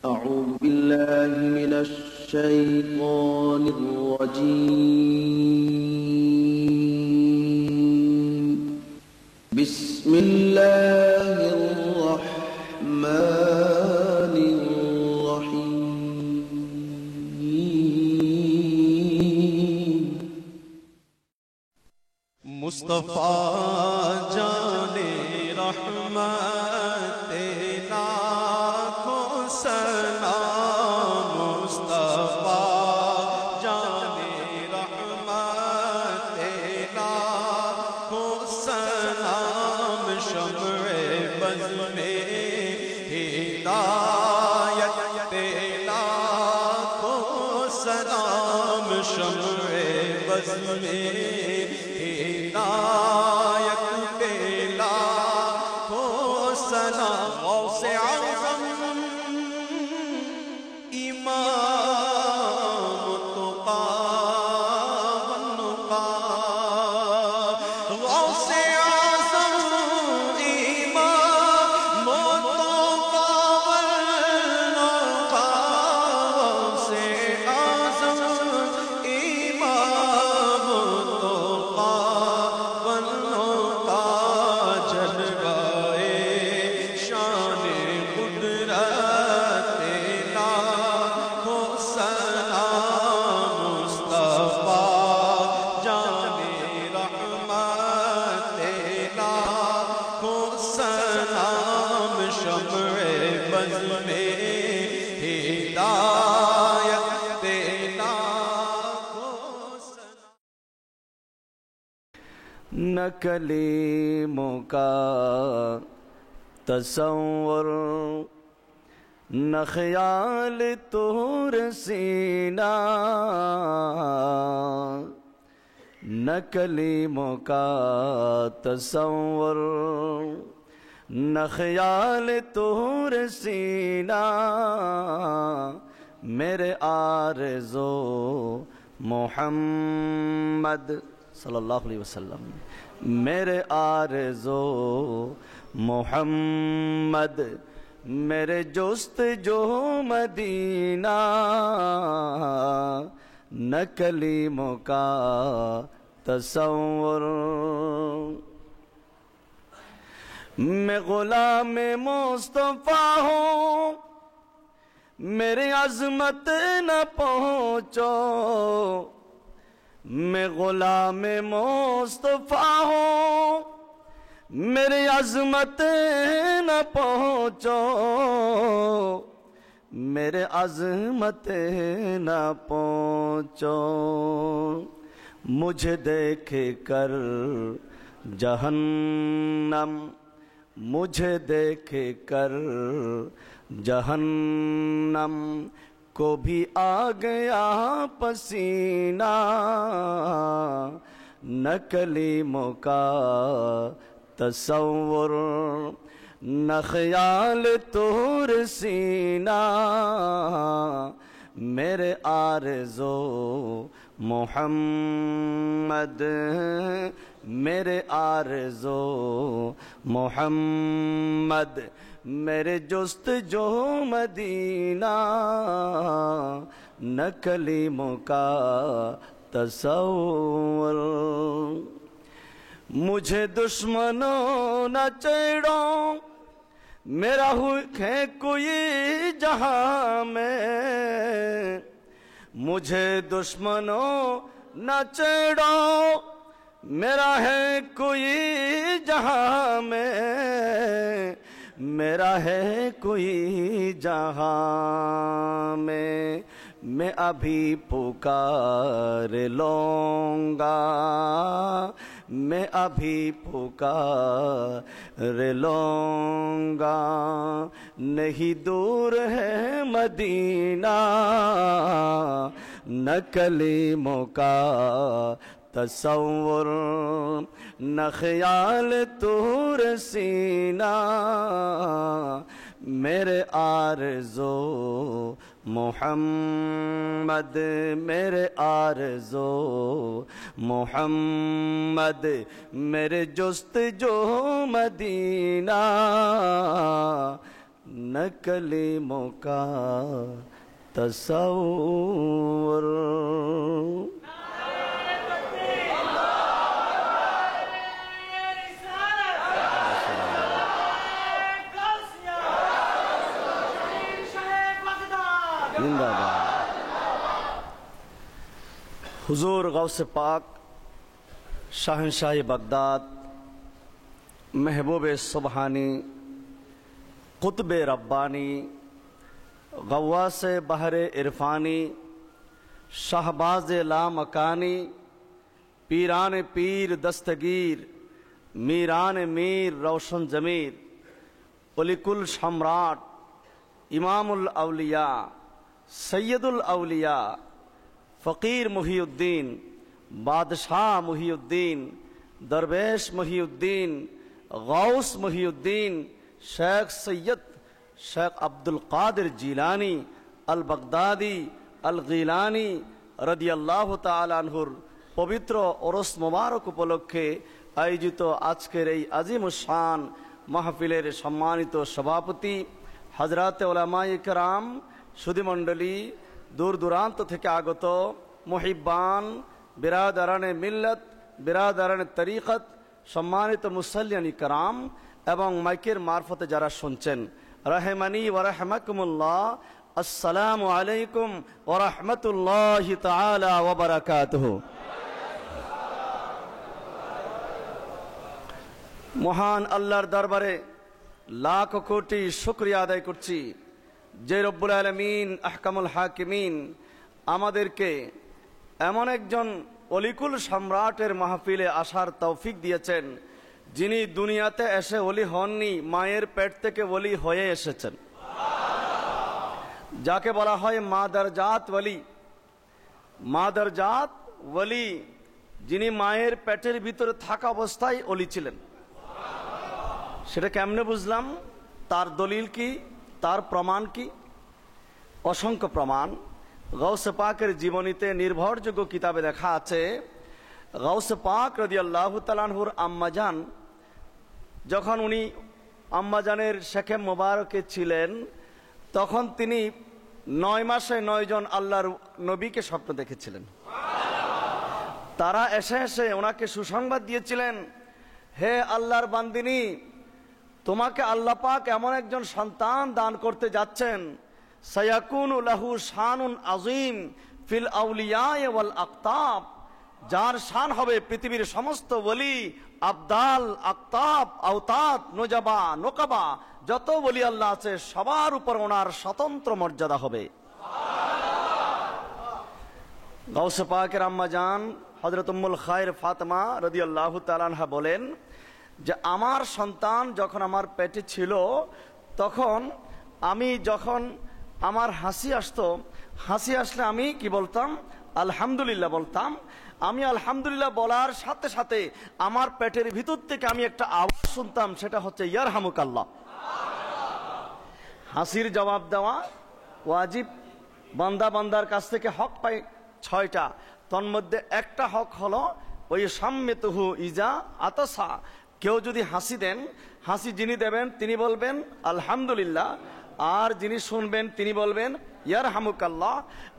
أعوذ بالله من الشيطان الرجيم. بسم الله الرحمن الرحيم. मुस्तफ़ा जाने रहमत लाखों सलाम, मुस्तफ़ा जाने रहमत लाखों सलाम, शम्ए बज़ में हिदायत लाखों सलाम, शम्ए बज़ में हिदायत बेला हो सलाम। गौसे आज़म इमाम तुक़ा वन्नुक़ा, गौसे आज़म इमाम तुक़ा वन्नुक़ा, गौसे आज़म इमाम तुक़ा वन्नुक़ा, जलवाए शान कुदरत लाखों सलाम, मुस्तफ़ा जाने रहमत लाखों सलाम, शम्ए बज़ में हिदायत लाखों सलाम। न कलीमों का तसव्वुर, न ख्याल तूर सीना, न कलीमों का तसव्वुर, न ख्याल तूर सीना, मेरे आरज़ो मोहम्मद सल्लल्लाहु अलैहि वसल्लम, मेरे आरज़ो मोहम्मद, मेरे जुस्त जो मदीना, न कलीमों का तसव्वुर। मैं गुलाम मुस्तफ़ा हूँ, मेरी अज़मत न पहुँचो, मैं गुलाम मुस्तफ़ा हूँ, मेरी अज़मत न पहुँचो, मेरे अज़मत न पहुँचो। मुझे देख कर जहन्नम, मुझे देख कर जहन्नम को भी आ गया पसीना, न कलीमों का तसव्वुर, न ख्याल तूर सीना, मेरे आरज़ो मोहम्मद, मेरे आरज़ो मोहम्मद, मेरे जुस्त जो मदीना, न कलीमों का तसव्वुर। मुझे दुश्मनों न छेड़ो, मेरा है कोई जहां में, मुझे दुश्मनों न छेड़ो, मेरा है कोई जहां में, मेरा है कोई जहां में, मैं अभी पुकार लूँगा, मैं अभी पुकार लूँगा, नहीं दूर है मदीना, न कलीमों का तसव्वुर, न ख्याल तूर सीना, मेरे आरज़ो मोहम्मद, मेरे आरज़ो मोहम्मद, मेरे जुस्त जो मदीना, न कलीमों का तसव्वुर। हुजूर गौसे पाक शाहनशाही बगदाद महबूब सुबहानी कुतुब रब्बानी गव्वास बहर इरफानी शहबाज लामकानी पीरान पीर दस्तगीर मीरान मीर रोशन जमीर उलिकुल सम्राट इमामुल अवलिया सैयदुल अवलिया फ़कीर मुहिउद्दीन बादशाह मुहिउद्दीन दरवेश मुहिउद्दीन गौस मुहिउद्दीन शेख सैयद शेख अब्दुल कादिर जिलानी अल बगदादी अल गीलानी रदियाल्लाहु ताआला अन्हुर पवित्र ओरस मुबारक उपलक्षे आयोजित आजकेर এই আজিমুশ-শান মাহফিলের সম্মানিত সভাপতি হযরত উলামায়ে কেরাম সুধীমণ্ডলী दूर दूरान्त থেকে আগত মুহিব্বান বিরাদারানে মিল্লত বিরাদারানে তরিকত সম্মানিত মুসল্লিয়ান ইকরাম এবং মাইকের মারফতে যারা শুনছেন রাহমানি ওয়া রাহমাকুমুল্লাহ আসসালামু আলাইকুম ওয়া রাহমাতুল্লাহি তাআলা ওয়া বারাকাতুহু। মহান আল্লাহর দরবারে লাখ কোটি শুকরিয়া আদায় করছি যে রব্বুল আলামিন আহকামুল হাকিমিন আমাদেরকে এমন একজন অলিকুল সম্রাটের মাহফিলে আসার তৌফিক দিয়েছেন যিনি দুনিয়াতে এসে ওলি হননি, মায়ের পেট থেকে ওলি হয়ে এসেছেন, যাকে বলা হয় মাদারজাত ওলি। মাদারজাত ওলি যিনি মায়ের পেটের ভিতরে থাকা অবস্থায় ওলি ছিলেন। সেটা কেমনে বুঝলাম? তার দলিল কি, তার প্রমাণ কি? অসংখ্য প্রমাণ। গৌসে পাকের জীবনীতে নির্ভরযোগ্য কিতাবে লেখা আছে গৌসে পাক রাদিয়াল্লাহু তাআলা আনহুর আম্মাজান যখন উনি আম্মাজানের শেখে মোবারকে ছিলেন তখন তিনি 9 মাসে 9 জন আল্লাহর নবীকে স্বপ্ন দেখেছিলেন। তারা এসে এসে ওনাকে সুসংবাদ দিয়েছিলেন, হে আল্লাহর বান্দিনী, তোমাকে আল্লাহ পাক এমন একজন সন্তান দান করতে যাচ্ছেন, সায়াকুনু লাহু শানুন আযীম ফিল আউলিয়া ওয়াল আকতাব, যার শান হবে পৃথিবীর সমস্ত ওলি, আবদাল, আকতাব, আওতাদ, নুজাবা, নোকাবা, যত ওলি আল্লাহ আছে সবার উপর ওনার স্বতন্ত্র মর্যাদা হবে। গাউসে পাকের আম্মা জান হযরত উম্মুল খায়র ফাতেমা রাদিয়াল্লাহু তাআলা আনহা বলেন যে আমার সন্তান যখন আমার পেটে ছিল তখন আমি যখন আমার হাসি আসতো, হাসি আসলে আমি কি বলতাম? আলহামদুলিল্লাহ বলতাম। আমি আলহামদুলিল্লাহ বলার সাথে সাথে আমার পেটের ভিতর থেকে আমি একটা আওয়াজ শুনতাম, সেটা হচ্ছে ইয়ারহামুকাল্লাহ। হাসির জবাব দেওয়া ওয়াজিব, বান্দা বান্দার কাছ থেকে হক পায় 6টা, তন্মধ্যে একটা হক হলো ওই সাম্মিতুহু ইজা আতাসা, কেউ যদি হাসি দেন, হাসি যিনি দেবেন তিনি বলবেন আলহামদুলিল্লাহ, আর যিনি শুনবেন তিনি বলবেন ইয়ারহামুকাল্লাহ।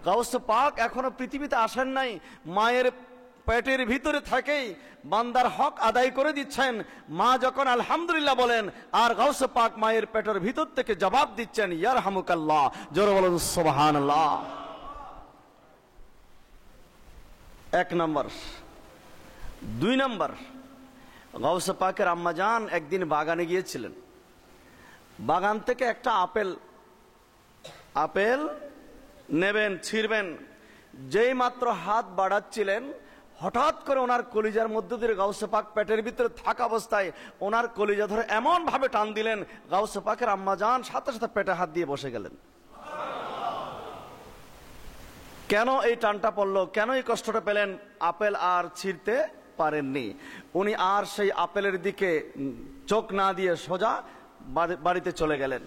গাউসে পাক এখনো পৃথিবীতে আসেন নাই, মায়ের পেটের ভিতরে থেকেই বান্দার হক আদায় করে দিচ্ছেন। মা যখন আলহামদুলিল্লাহ বলেন আর গাউসে পাক মায়ের পেটের ভিতর থেকে জবাব দিচ্ছেন ইয়ারহামুকাল্লাহ। জোরে বলুন সুবহানাল্লাহ। 1 নম্বর। 2 নম্বর, গাউসে পাকের আম্মাজান একদিন বাগানে গিয়েছিলেন। বাগান থেকে একটা আপেল নেবেন, ছিঁড়বেন, যেই মাত্র হাত বাড়াচ্ছিলেন হঠাৎ করে ওনার কলিজার মধ্য দিয়ে গাউসে পাক পেটের ভিতরে থাকা অবস্থায় ওনার কলিজা ধরে এমন ভাবে টান দিলেন গাউসে পাকের আম্মাজান সাথে সাথে পেটে হাত দিয়ে বসে গেলেন। কেন এই টানটা পড়লো, কেন এই কষ্টটা পেলেন? আপেল আর ছিঁড়তে পারেননি। উনি আর সেই আপেলের দিকে চোখ না দিয়ে সোজা বাড়িতে চলে গেলেন।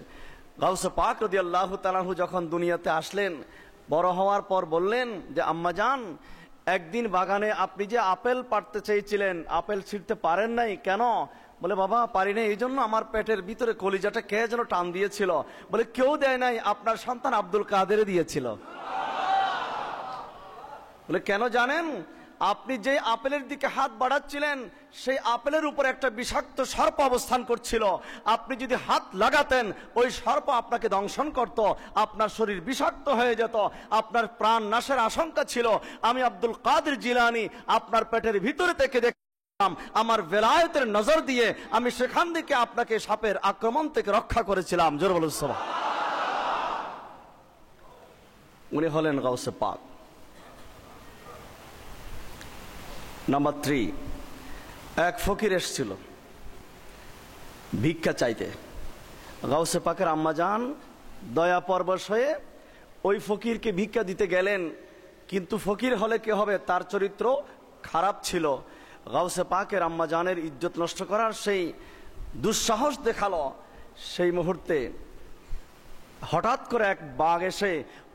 গাউসে পাক রাদিয়াল্লাহু তাআলা আনহু যখন দুনিয়াতে আসলেন, বড় হওয়ার পর বললেন যে আম্মাজান, একদিন বাগানে আপনি যে আপেল পাড়তে চেয়েছিলেন, আপেল ছিঁড়তে পারেন নাই কেন? বলে বাবা পারি না, এই জন্য আমার পেটের ভিতরে কলিজাটা কে যেন টান দিয়েছিল। বলে কেউ দেয় নাই, আপনার সন্তান আব্দুল কাদের দিয়েছিল। বলে কেন জানেন? আপনি যে আপেলের দিকে হাত বাড়াচ্ছিলেন, সেই আপেলের উপর একটা বিষাক্ত সর্প অবস্থান করছিল। আপনি যদি হাত লাগাতেন, ওই সর্প আপনাকে দংশন করত, আপনার শরীর বিষাক্ত হয়ে যেত, আপনার প্রাণ নাশের আশঙ্কা ছিল। আমি আব্দুল কাদের জিলানী আপনার পেটের ভিতরে থেকে দেখলাম, আমার বেলায়েতের নজর দিয়ে আমি সেখান থেকে আপনাকে সাপের আক্রমণ থেকে রক্ষা করেছিলাম। জোর বলুন সুবহান। উনি হলেন গাউসে পাক। নাম্বার 3, এক ফকির এসেছিল ভিক্ষা চাইতে। গাউসে পাকের আম্মাজান দয়া পরবশ হয়ে ওই ফকিরকে ভিক্ষা দিতে গেলেন, কিন্তু ফকির হলে কি হবে, তার চরিত্র খারাপ ছিল। গাউসে পাকের আম্মাজানের ইজ্জত নষ্ট করার সেই দুঃসাহস দেখালো। সেই মুহূর্তে হঠাৎ করে এক বাঘ এসে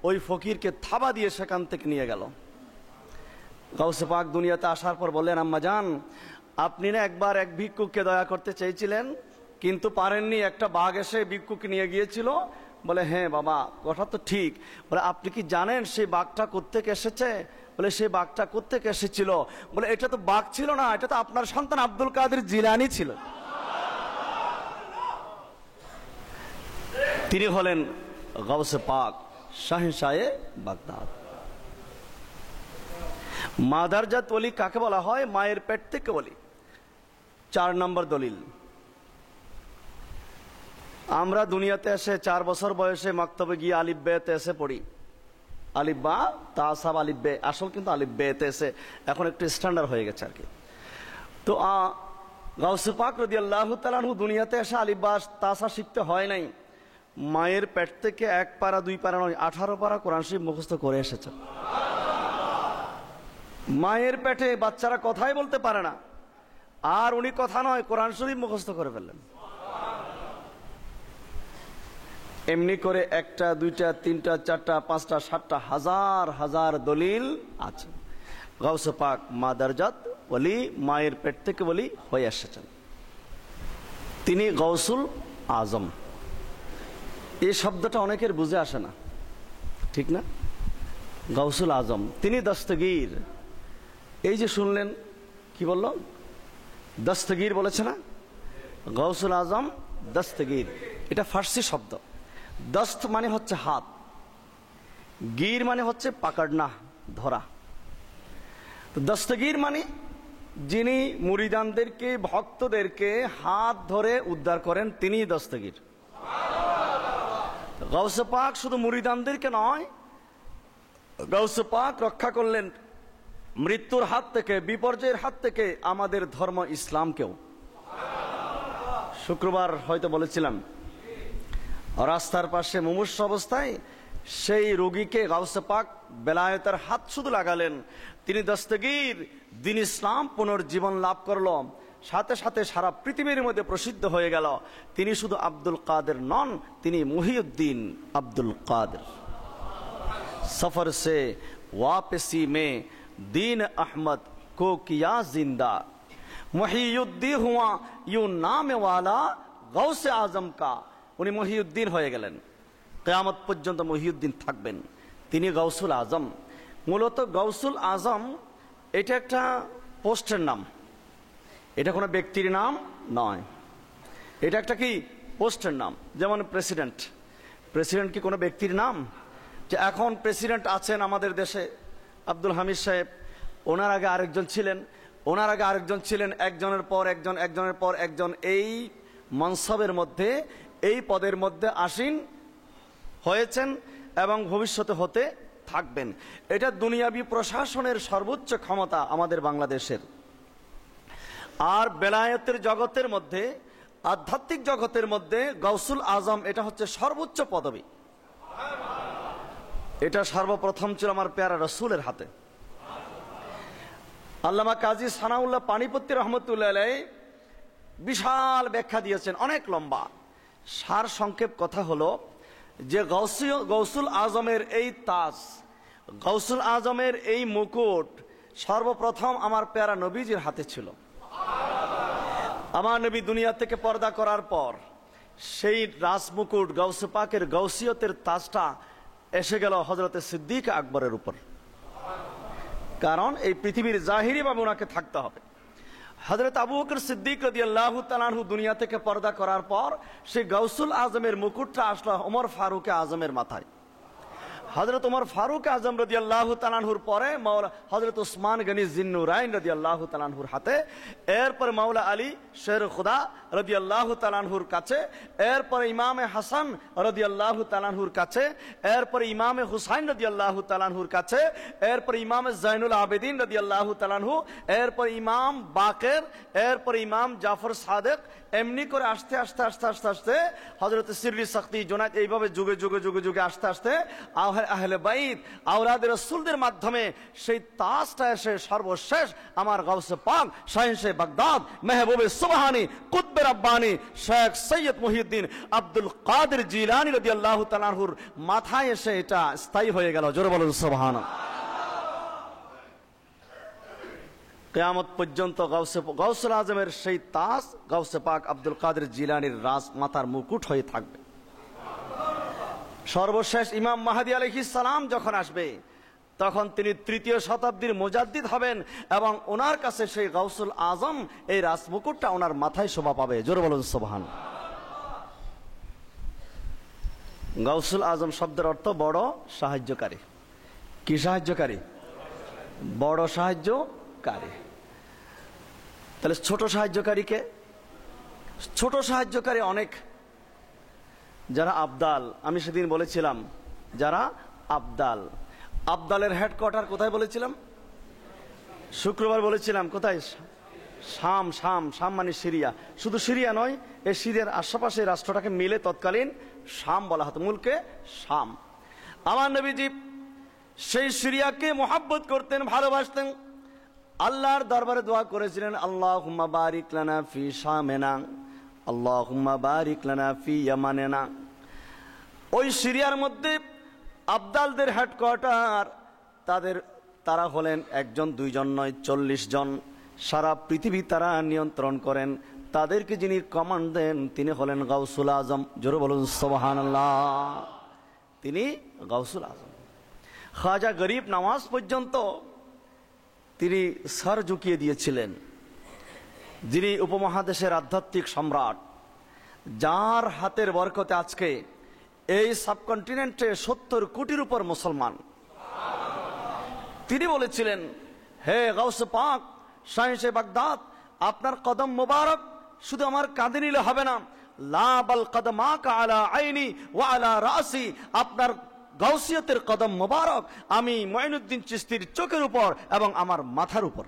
ওই ফকিরকে থাবা দিয়ে সেখান থেকে নিয়ে গেল। গাউসে পাক দুনিয়াতে আসার পর বললেন, আম্মাজান আপনি না একবার এক ভিক্ষুককে দয়া করতে চেয়েছিলেন, কিন্তু পারেননি, একটা বাঘ এসে ভিক্ষুক নিয়ে গিয়েছিল। বলে হ্যাঁ বাবা, কথা তো ঠিক। বলে আপনি কি জানেন সেই বাঘটা কোত্থেকে এসেছে? বলে সেই বাঘটা কোত্থেকে এসেছিল? বলে এটা তো বাঘ ছিল না, এটা তো আপনার সন্তান আব্দুল কাদের জিলানী ছিল। তিনি হলেন গাউসে পাক শাহেনশাহে বাগদাদ। মাদারজাত ওলি কাকে বলা হয়? মায়ের পেট থেকে ওলি। 4 নম্বর দলিল, আমরা দুনিয়াতে এসে 4 বছর বয়সে মাক্তবে গিয়ে আলিফ বেতে এসে পড়ি। আলিফ বা তাসাব আলিফ বে, আসল কিন্তু আলিফ বেতে এসে এখন একটু স্ট্যান্ডার্ড হয়ে গেছে আর কি। তো গাউসে পাক রাদিয়াল্লাহু তাআলা আনহু দুনিয়াতে এসে আলিফ বা তাসা শিখতে হয় নাই। মায়ের পেট থেকে 1 পারা 2 পারা নয়, 18 পারা কোরআন শরীফ মুখস্থ করে এসেছেন। মায়ের পেটে বাচ্চারা কথাই বলতে পারে না, আর উনি কথা নয় কোরআন শরীফ মুখস্থ করে ফেললেন। এমনি করে 1টা 2টা 3টা 4টা 5টা 7টা হাজার হাজার দলিল আছে। গাউসে পাক মাদারজাত ওলি, মায়ের পেট থেকে ওলি হয়ে এসেছেন। তিনি গাউসুল আজম। এই শব্দটা অনেকের বুঝে আসে না, ঠিক না? গাউসুল আজম, তিনি দস্তগীর। এই যে শুনলেন কি বলল, দস্তগীর বলেছে না? গাউসুল আজম দস্তগীর, এটা ফার্সি শব্দ। দস্ত মানে হচ্ছে হাত, গীর মানে হচ্ছে পাকড়না, ধরা। তো দস্তগীর মানে যিনি মুরিদানদেরকে, ভক্তদেরকে হাত ধরে উদ্ধার করেন, তিনি দস্তগীর। গাউসে পাক শুধু মুরিদানদেরকে নয়, গাউসে পাক রক্ষা করলেন মৃত্যুর হাত থেকে, বিপর্যয়ের হাত থেকে আমাদের ধর্ম ইসলামকেও। শুক্রবার হয়তো বলেছিলাম, রাস্তার পাশে মুমূর্ষ অবস্থায় সেই রোগীকে গাউসে পাক বেলায়েতের হাত শুধু লাগালেন, তিনি দস্তগীর, দিন ইসলাম পুনর্জীবন লাভ করল, সাথে সাথে সারা পৃথিবীর মধ্যে প্রসিদ্ধ হয়ে গেল। তিনি শুধু আব্দুল কাদের নন, তিনি মুহিউদ্দিন আব্দুল কাদের। সফর সে वापसी में दीन अहमद को किया जिंदा, मुहिउद्दीन हुआ यूं नाम वाला गौसे आजम का। উনি মুহিউদ্দিন হয়ে গেলেন, কিয়ামত পর্যন্ত মুহিউদ্দিন থাকবেন। তিনি গাউসুল আজম। মূলত গাউসুল আজম এটা একটা পোস্টের নাম, এটা কোনো ব্যক্তির নাম নয়, এটা একটা কি পোস্টের নাম। যেমন প্রেসিডেন্ট, প্রেসিডেন্ট কি কোনো ব্যক্তির নাম? যে এখন প্রেসিডেন্ট আছেন আমাদের দেশে আব্দুল হামিদ সাহেব, ওনার আগে আরেকজন ছিলেন, ওনার আগে আরেকজন ছিলেন, একজনের পর একজন, একজনের পর একজন এই মনসবের মধ্যে, এই পদের মধ্যে আসীন হয়েছেন এবং ভবিষ্যতে হতে থাকবেন। এটা দুনিয়াবি প্রশাসনের সর্বোচ্চ ক্ষমতা আমাদের বাংলাদেশের। আর বেলায়েতের জগতের মধ্যে, আধ্যাত্মিক জগতের মধ্যে গাউসুল আজম এটা হচ্ছে সর্বোচ্চ পদবী। এটা সর্বপ্রথম ছিল আমার প্যারা রসুলের হাতে। আল্লামা কাজী সানাউল্লাহ পানিপত্তি রহমতুল্লাহ আলাইহি বিশাল ব্যাখ্যা দিয়েছেন, অনেক লম্বা। সার সংক্ষেপ কথা হলো যে গাউসুল আজমের এই তাজ, গাউসুল আজমের এই মুকুট সর্বপ্রথম আমার প্যারা নবীজির হাতে ছিল। আমার নবী দুনিয়া থেকে পর্দা করার পর সেই রাজমুকুট গাউসে পাকের গাউসিয়তের তাজটা এসে গেল হযরতে সিদ্দিক আকবরের উপর। কারণ এই পৃথিবীর জাহিরি ভাবে ওনাকে থাকতে হবে। হযরত আবু বকর সিদ্দিক রাদিয়াল্লাহু তাআলা আনহু দুনিয়া থেকে পর্দা করার পর সেই গাউসুল আজমের মুকুটটা আসলো ওমর ফারুক আজমের মাথায়। হযরত ওমর ফারুক আজম রাদিয়াল্লাহু তাআলা আনহুর পরে মাওলা হযরত উসমান গনি জিন্নুরাইন রাদিয়াল্লাহু তাআলা আনহুর হাতে, এরপর মাওলা আলী শের খুদা রাদিয়াল্লাহু তাআলা আনহুর কাছে, এরপর ইমামে হাসান রাদিয়াল্লাহু তাআলা আনহুর কাছে, এরপর ইমামে হুসাইন রাদিয়াল্লাহু তাআলা আনহুর কাছে, এরপর ইমামে জাইনুল আবেদিন রাদিয়াল্লাহু তাআলা আনহু, এরপর ইমাম বাকের, এরপর ইমাম জাফর সাদেক, এমনি করে আস্তে আস্তে আস্তে আস্তে আস্তে হযরত সিররি সাখতি জুনায়েদ, এইভাবে যুগে যুগে যুগে যুগে আস্তে আস্তে আহলে বাইত আওলাদ রাসূলদের মাধ্যমে সেই তাজটা এসে সর্বশেষ আমার গাউসে পাক শাহিনশাহ বাগদাদ মেহবুবে সুবহানী কুতবে রাব্বানী শেখ সৈয়দ মুহিউদ্দিন আব্দুল কাদের জিলানী রাদিয়াল্লাহু তাআলা আনহুর মাথায় এসে এটা স্থায়ী হয়ে গেল। জোরে বলুন সুবহানাল্লাহ। কিয়ামত পর্যন্ত গাউসুল আজমের সেই তাজ গাউসে পাক আব্দুল কাদের জিলানীর রাজ মাথার মুকুট হয়ে থাকবে। সর্বশেষ ইমাম মাহদী আলাইহিস সালাম যখন আসবে তখন তিনি ৩য় শতাব্দীর মুজাদ্দিদ হবেন এবং ওনার কাছে সেই গাউসুল আজম এই রাজমুকুটটা ওনার মাথায় শোভা পাবে। জোরে বলুন সুবহানাল্লাহ। গাউসুল আজম শব্দের অর্থ বড় সাহায্যকারী। কি সাহায্যকারী? বড় সাহায্যকারী। তাহলে ছোট সাহায্যকারীকে? ছোট সাহায্যকারী অনেক, যারা আবদাল। আমি সেদিন বলেছিলাম যারা আবদাল, আবদালের হেডকোয়ার্টার কোথায় বলেছিলাম? শুক্রবার বলেছিলাম কোথায়? শাম। শাম শাম মানে সিরিয়া। শুধু সিরিয়া নয়, এই সিরিয়ার আশেপাশে রাষ্ট্রটাকে মিলে তৎকালীন শাম বলা হতো, মুলকে শাম। আমার নবীজি সেই সিরিয়াকে মোহাব্বত করতেন, ভালোবাসতেন। আল্লাহর দরবারে দোয়া করেছিলেন, আল্লাহুম্মা বারিক লানা ফি শামিনা, আল্লাহুম্মা বারিক লানা ফি ইয়ামানিনা। ওই সিরিয়ার মধ্যে আবদালদের হেডকোয়ার্টার, তারা হলেন একজন দুইজন নয়, 40 জন। সারা পৃথিবী তারা নিয়ন্ত্রণ করেন। তাদেরকে যিনি কমান্ড দেন তিনি হলেন গাউসুল আজম। জোরে বলুন সুবহানাল্লাহ। তিনি গাউসুল আজম। খাজা গরিব নওয়াজ পর্যন্ত তিনি সর ঝুঁকিয়ে দিয়েছিলেন, যিনি উপমহাদেশের আধ্যাত্মিক সম্রাট, যার হাতের বরকতে আজকে এই সাবকন্টিনেন্টে 70 কোটির উপর মুসলমান। তিনি বলেছিলেন, হে গাউসে পাক শাহিনশাহ বাগদাদ, আপনার কদম মোবারক শুধু আমার কাঁধে নিলে হবে না, লা বাল কদমাকা আলা আইনি ওয়া আলা রাসি, আপনার গাউসিয়তের কদম মোবারক আমি মুঈনুদ্দিন চিশতির চোখের উপর এবং আমার মাথার উপর।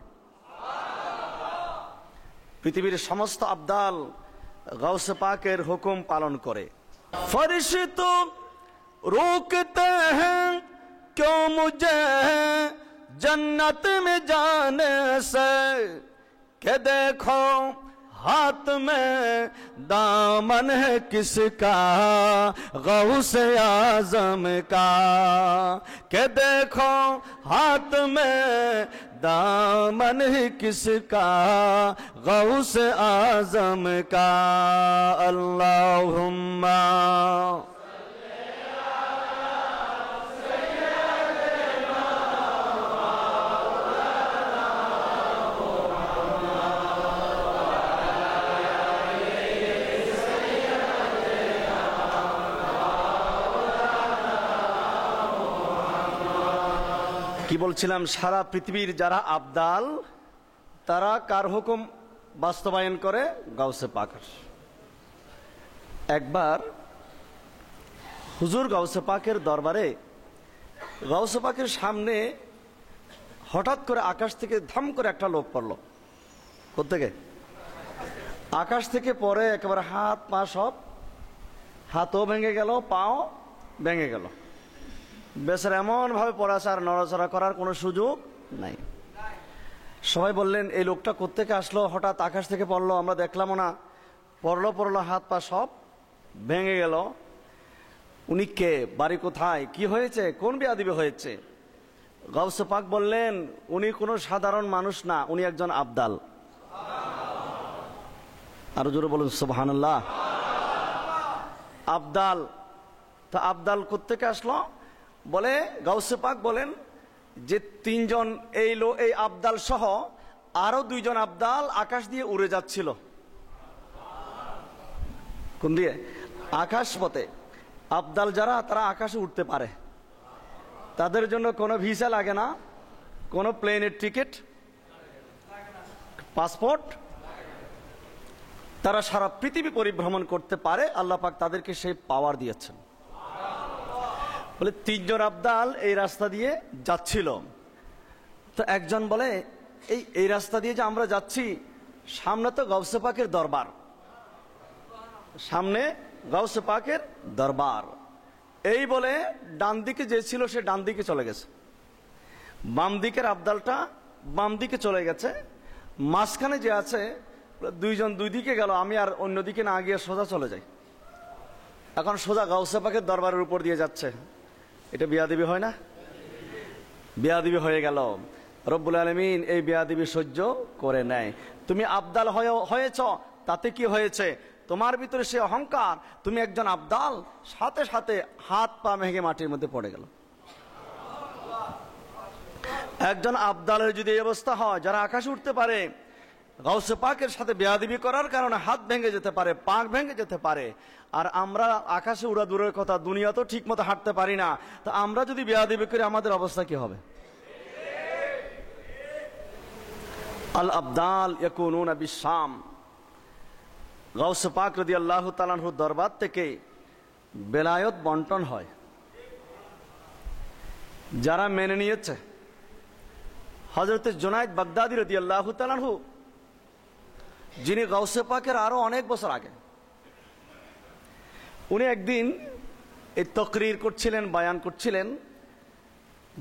পৃথিবীর সমস্ত আবদাল গাউসে পাকের হুকুম পালন করে। ফরিশতো রোকতে হ্যাঁ क्यों मुझे जन्नत में जाने से, के देखो हाथ में दामन है किसका, गौसे आजम का, के देखो हाथ में दामन है किसका, गौसे आजम का। अल्लाहुम्मा কি বলছিলাম? সারা পৃথিবীর যারা আবদাল তারা কার হুকুম বাস্তবায়ন করে? গাউসে পাকের। একবার হুজুর গাউসে পাকের দরবারে, গাউসে পাকের সামনে হঠাৎ করে আকাশ থেকে ধাম করে একটা লোক পড়ল। কোত্থেকে? আকাশ থেকে পরে একেবারে হাত পা সব, হাতও ভেঙে গেল, পাও ভেঙে গেল। বেচারা এমন ভাবে পড়ে আছে, আর নড়াচড়া করার কোনো সুযোগ নাই। সবাই বললেন, এই লোকটা কোত্থেকে আসলো, হঠাৎ আকাশ থেকে পড়লো, আমরা দেখলামও না, পড়লো, হাত পা সব ভেঙে গেল। উনি কে? বাড়ি কোথায়? কি হয়েছে? কোন বেয়াদবি হয়েছে? গাউসে পাক বললেন, উনি কোনো সাধারণ মানুষ না, উনি একজন আবদাল। আরো জোরে বলুন সুবহানাল্লাহ। আবদাল, তা আবদাল কোত্থেকে আসলো? বলে গাউসে পাক বলেন যে তিনজন এই আবদাল সহ আরো দুইজন আবদাল আকাশ দিয়ে উড়ে যাচ্ছিল। কোন দিয়ে? আকাশ পথে। আবদাল যারা, তারা আকাশে উঠতে পারে, তাদের জন্য কোনো ভিসা লাগে না, কোনো প্লেনের টিকিট, পাসপোর্ট, তারা সারা পৃথিবী পরিভ্রমণ করতে পারে। আল্লাহ পাক তাদেরকে সেই পাওয়ার দিয়েছেন। বলে তিনজন আবদাল এই রাস্তা দিয়ে যাচ্ছিল। তো একজন বলে এই রাস্তা দিয়ে যে আমরা যাচ্ছি, সামনে তো গাউসে পাকের দরবার, সামনে গাউসে পাকের দরবার। এই বলে ডান দিকে যে ছিল সে ডান দিকে চলে গেছে, বাম দিকের আবদালটা বাম দিকে চলে গেছে, মাঝখানে যে আছে দুইজন দুই দিকে গেল, আমি আর অন্যদিকে না গিয়ে সোজা চলে যাই। এখন সোজা গাউসে পাকের দরবারের উপর দিয়ে যাচ্ছে। এটা বিয়াদবি হয় না? বিয়াদবি হয়ে গেল। রব্বুল আলামিন এই বিয়াদবি সহ্য করে নেয়। তুমি আবদাল হয়েছ, তাতে কি হয়েছে? তোমার ভিতরে সে অহংকার, তুমি একজন আবদাল, সাথে সাথে হাত পা ভেঙে মাটির মধ্যে পড়ে গেল। একজন আবদালের যদি এই অবস্থা হয়, যারা আকাশে উঠতে পারে, গাউসে পাকের সাথে বেয়াদবি করার কারণে হাত ভেঙে যেতে পারে, পা ভেঙে যেতে পারে, আর আমরা আকাশে উড়া দূরের কথা, দুনিয়া তো ঠিক মতো হাঁটতে পারি না, তো আমরা যদি বেয়াদবি করি আমাদের অবস্থা কি হবে? আল আবদাল ইয়াকুনুনা বিশাম। গাউসে পাক রাদিয়াল্লাহু তাআলা আনহু দরবার থেকে বেলায়েত বন্টন হয়। যারা মেনে নিয়েছে, হযরত জুনায়েদ বাগদাদী রাদিয়াল্লাহু তাআলা আনহু, যিনি গাউসে পাকের আরো অনেক বছর আগে, উনি একদিন এই তকরির করছিলেন, বয়ান করছিলেন,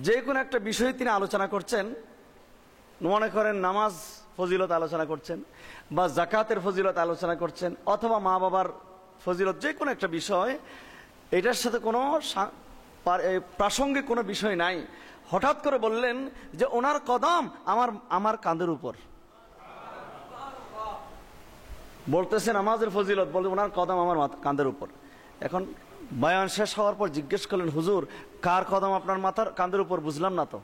যে কোনো একটা বিষয়ে তিনি আলোচনা করছেন। মনে করেন নামাজ ফজিলত আলোচনা করছেন, বা জাকাতের ফজিলত আলোচনা করছেন, অথবা মা বাবার ফজিলত, যে কোনো একটা বিষয়, এটার সাথে কোনো প্রাসঙ্গিক কোনো বিষয় নাই। হঠাৎ করে বললেন যে ওনার কদম আমার কাঁধের উপর। বলতেছেন নামাজের ফজিলত, বলতে ওনার কদম আমার কাঁধের উপর। এখন বয়ান শেষ হওয়ার পর জিজ্ঞেস করলেন, হুজুর কার কদম আপনার মাথার কাঁধের উপর? বুঝলাম না তো।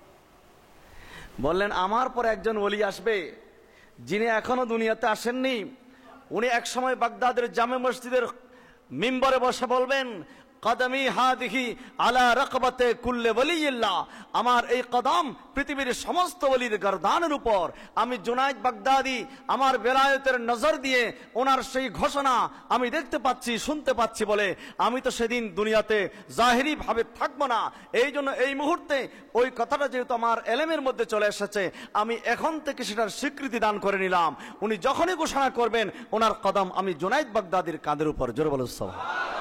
বললেন আমার পর একজন ওলি আসবে, যিনি এখনো দুনিয়াতে আসেননি। উনি এক সময় বাগদাদের জামে মসজিদের মিম্বরে বসে বলবেন, কদমি হাদিহি আলা রাকবাতে কুল্লে ওলিয়্যিল্লাহ। আমার এই কদম পৃথিবীর সমস্ত ওলির গর্দানের উপর। আমি জুনায়েদ বাগদাদী আমার বেলায়েতের নজর দিয়ে ওনার সেই ঘোষণা আমি দেখতে পাচ্ছি, শুনতে পাচ্ছি বলে আমি তো সেদিন দুনিয়াতে জাহিরি ভাবে থাকবো না। এই জন্য এই মুহূর্তে ওই কথাটা যেহেতু আমার এলেমের মধ্যে চলে এসেছে, আমি এখন থেকে সেটার স্বীকৃতি দান করে নিলাম। উনি যখনই ঘোষণা করবেন ওনার কদম আমি জুনায়েদ বাগদাদীর কাঁধের উপর। জোরে বলুন সুবহানাল্লাহ।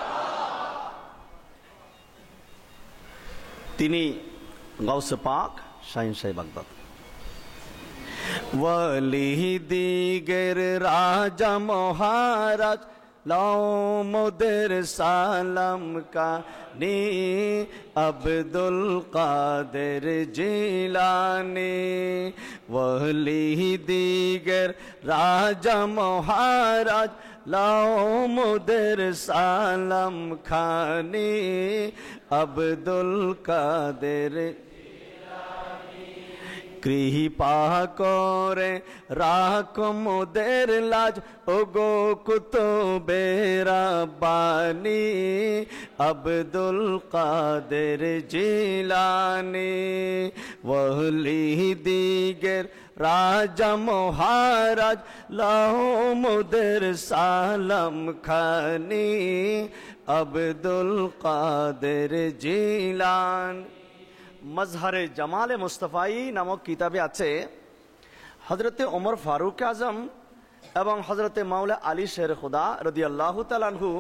তিনি গাউসে পাক শাহিন শাহ বাগদাদ। ওয়ালি দিগের রাজা মহারাজ লাও মোদের সালাম কানি, আব্দুল কাদের জিলানি। ওয়ালি দিগের রাজা মহারাজ লাও মোদের সালাম খানি, আব্দুল কাদের কৃপা করে রাখ মোদের লাজ, ওগো কুতুবে রাব্বানি, আব্দুল কাদের জিলানি। ওয়ালি দিগের রাজা মহারাজ লাও মোদের সালাম খানি, আব্দুল কাদের জিলানি। মজহারে জামালে মুস্তাফাই নামক কিতাবে আছে, হযরতে ওমর ফারুক আজম এবং হযরতে মাওলা আলী শের খুদা রাদিয়াল্লাহু তাআলা আনহু,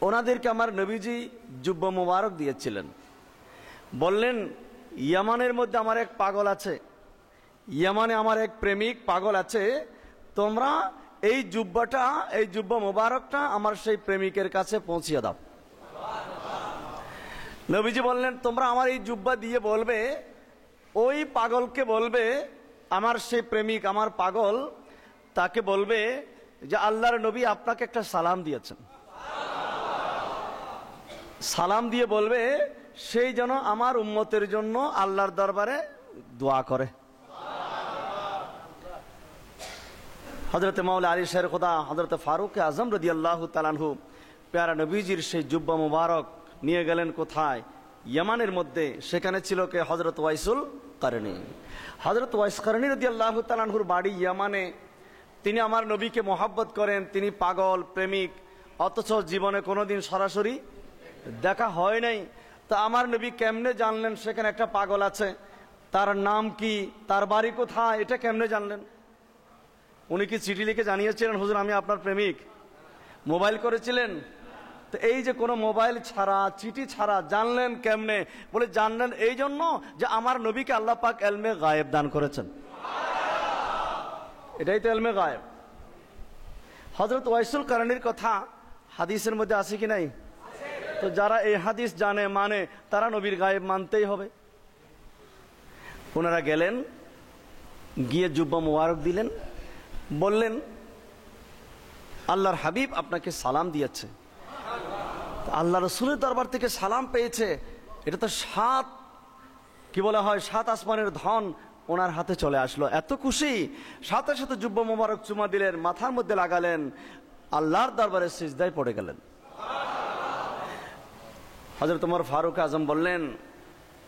ওনাদেরকে আমার নবীজি জুব্বা মুবারক দিয়েছিলেন। বললেন ইয়ামানের মধ্যে আমার এক পাগল আছে, ইয়ামানে আমার এক প্রেমিক পাগল আছে, তোমরা এই জুব্বা মুবারকটা আমার সেই প্রেমিকের কাছে পৌঁছিয়ে দাও। নবীজি বললেন তোমরা আমার এই জুব্বা দিয়ে বলবে, ওই পাগলকে বলবে, আমার সেই প্রেমিক আমার পাগল, তাকে বলবে যে আল্লাহর নবী আপনাকে একটা সালাম দিয়েছেন, সালাম দিয়ে বলবে সেই যেন আমার উম্মতের জন্য আল্লাহর দরবারে দোয়া করে। হযরত মাওলা আলী শের খোদা হযরত ফারুক আজম রাদিয়াল্লাহু তাআলা আনহু প্যারা নবীজির সেই জুব্বা মুবারক নিয়ে গেলেন কোথায়? ইয়ামানের মধ্যে। সেখানে ছিল কে? হযরত ওয়াইসুল কারনী। হযরত ওয়াইস কারনী রাদিয়াল্লাহু তাআলা আনহুর বাড়ি ইয়ামানে। তিনি আমার নবীকে মহব্বত করেন, তিনি পাগল প্রেমিক, অথচ জীবনে কোনোদিন সরাসরি দেখা হয় নাই। তা আমার নবী কেমনে জানলেন সেখানে একটা পাগল আছে? তার নাম কি, তার বাড়ি কোথায়, এটা কেমনে জানলেন? উনি কি চিঠি লিখে জানিয়েছিলেন হুজুর আমি আপনার প্রেমিক? মোবাইল করেছিলেন? তো এই যে কোনো মোবাইল ছাড়া, চিঠি ছাড়া জানলেন কেমনে? বলে জানলেন এই জন্য যে আমার নবীকে আল্লাহ পাক ইলমে গায়েব দান করেছেন। এটাই তো ইলমে গায়েব। হযরত ওয়াইসুল কারনীর কথা হাদিসের মধ্যে আছে কি নাই? তো যারা এই হাদিস জানে মানে তারা নবীর গায়েব মানতেই হবে। ওনারা গেলেন, গিয়ে জুব্বা মুবারক দিলেন, বললেন আল্লাহর হাবিব আপনাকে সালাম দিয়েছে। আল্লাহ রসুলের দরবার থেকে সালাম পেয়েছে, এটা তো সাত কি বলা হয়, সাত আসমানের ধন ওনার হাতে চলে আসলো। এত খুশি, সাথে সাথে জুব্বা মুবারক চুমা দিলেন, মাথার মধ্যে লাগালেন, আল্লাহর দরবারে সিজদায় পড়ে গেলেন। হযরত ওমর ফারুক আজম বললেন,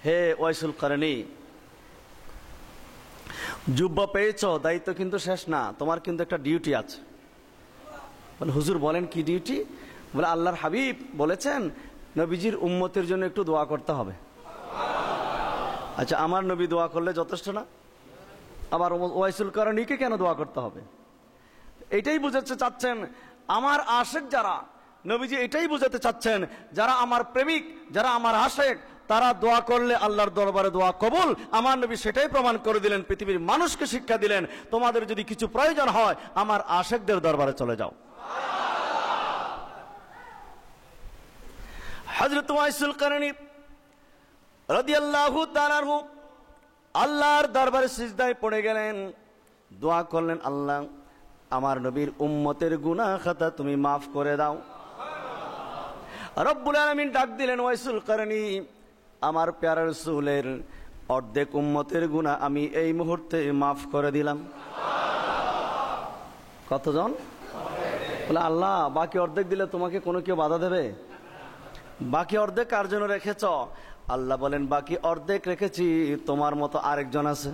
হে ওয়াইসুল কারনী, জুব্বা পেয়েছো, দায়িত্ব কিন্তু শেষ না, তোমার কিন্তু একটা ডিউটি আছে। বলে হুজুর বলেন কি ডিউটি? বলে আল্লাহর হাবিব বলেছেন নবীজির উম্মতের জন্য একটু দোয়া করতে হবে। আচ্ছা আমার নবী দোয়া করলে যথেষ্ট না? আবার ওয়াইসুল কারনীকে কেন দোয়া করতে হবে? এটাই বুঝাতে চাচ্ছেন আমার আশেক যারা, নবীজি এটাই বুঝাতে চাচ্ছেন যারা আমার প্রেমিক, যারা আমার আশেক, তারা দোয়া করলে আল্লাহর দরবারে দোয়া কবুল। আমার নবী সেটাই প্রমাণ করে দিলেন, পৃথিবীর মানুষকে শিক্ষা দিলেন, তোমাদের যদি কিছু প্রয়োজন হয় আমার আশেকদের দরবারে চলে যাও। হযরত ওয়াইসুল কারনী রাদিয়াল্লাহু তাআলা আনহু আল্লাহর দরবারে সিজদায় পড়ে গেলেন, দোয়া করলেন, আল্লাহ আমার নবীর উম্মতের গুনাহ খাতা তুমি মাফ করে দাও। রব্বুল আলামিন ডাক দিলেন, ওয়াইসুল কারনী আমার প্যারা রাসূলের অর্ধেক উম্মতের গুনাহ আমি এই মুহূর্তে মাফ করে দিলাম। কতজন? বলে আল্লাহ বাকি অর্ধেক দিলে তোমাকে কোনো কেউ বাধা দেবে? বাকি অর্ধেক কার জন্য রেখেছ? আল্লাহ বলেন বাকি অর্ধেক রেখেছি তোমার মতো আরেকজন আছে,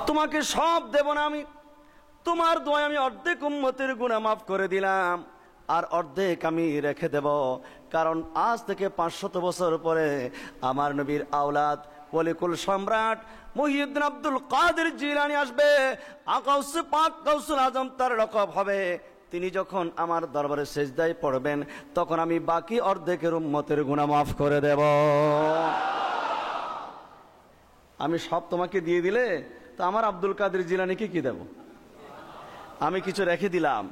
তোমাকে সব দেব না আমি, তোমার দোয়ায় আমি অর্ধেক উম্মতের গুনাহ মাফ করে দিলাম, আর অর্ধেক আমি রেখে দেব। কারণ আজ থেকে 500 বছর পরে আমার নবীর আওলাদ ওলিকুল সম্রাট মুহিউদ্দিন আব্দুল কাদের জিলানী আসবে, আকাউসে পাক গাউসুল আজম তার লকব হবে। তিনি যখন আমার দরবারে সিজদায় পড়বেন তখন আমি বাকি অর্ধেকের উম্মতের গুনাহ মাফ করে দেব। আমি সব তোমাকে দিয়ে দিলে তো আমার আব্দুল কাদের জিলানীকে কি দেব? আমি কিছু রেখে দিলাম।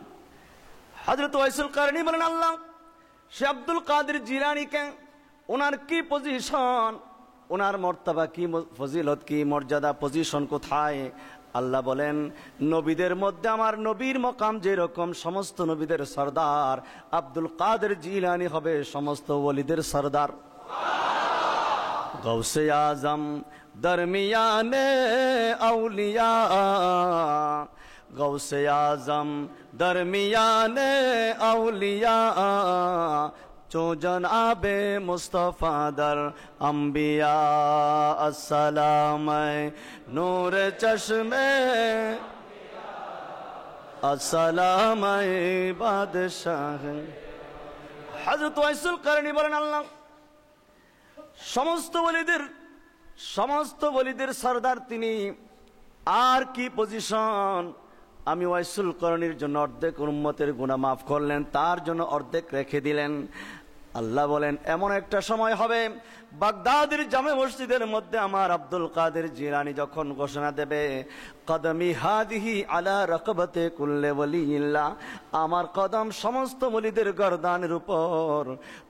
হযরত ওয়াইসুল কারনী বলেন আল্লাহ সে আব্দুল কাদের জিলানীকে, ওনার কি পজিশন, ওনার মর্তবা কি, ফজিলত কি, মর্যাদা, পজিশন কোথায়? আল্লাহ বলেন নবীদের মধ্যে আমার নবীর মকাম যেরকম, সমস্ত নবীদের সরদার আব্দুল কাদের জিলানী হবে সমস্ত ওলিদের সরদার। গৌসে আজম দরমিয়ানে আউলিয়া, গৌসে আজম দরমিয়ানে আউলিয়া, চো জনাবে মুস্তফা দর আম্বিয়া, আসসালাম নূর চশমে, আসসালাম বাদশাহ। হযরত ওয়াইসুল কারনী বলেন আল্লাহ সমস্ত ওলিদের সরদার তিনি, আর কি পজিশন? আমি ওয়াইসুল কারনীর জন্য অর্ধেক উম্মতের গুনাহ মাফ করলেন, তার জন্য অর্ধেক রেখে দিলেন। আল্লাহ বলেন এমন একটা সময় হবে, বাগদাদের জামে মসজিদের মধ্যে আমার আব্দুল কাদের জিলানী যখন ঘোষণা দেবে, কদমি হাদিহি আলা রাকবাতে কুল্লে ওয়ালিল্লাহ, আমার কদম সমস্ত ওলিদের গর্দানের উপর,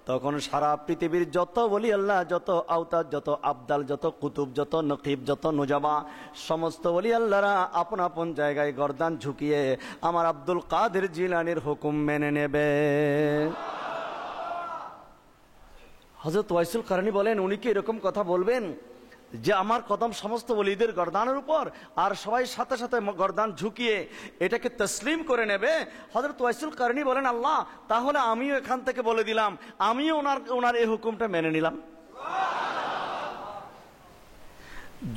তখন সারা পৃথিবীর যত ওলি আল্লাহ, যত আওতাদ, যত আবদাল, যত কুতুব, যত নকিব, যত নুজাবা, সমস্ত ওলি আল্লাহরা আপন আপন জায়গায় গর্দান ঝুঁকিয়ে আমার আব্দুল কাদের জিলানীর হুকুম মেনে নেবে। হযরত ওয়াইসুল কারনী বলেন, উনি কি এরকম কথা বলবেন যে আমার কদম সমস্ত ওলিদের গর্দানের উপর, আর সবাই সাথে সাথে গর্দান ঝুঁকিয়ে এটাকে তসলিম করে নেবে? হযরত ওয়াইসুল কারনী বলেন, আল্লাহ তাহলে আমিও এখান থেকে বলে দিলাম, আমিও ওনার এই হুকুমটা মেনে নিলাম।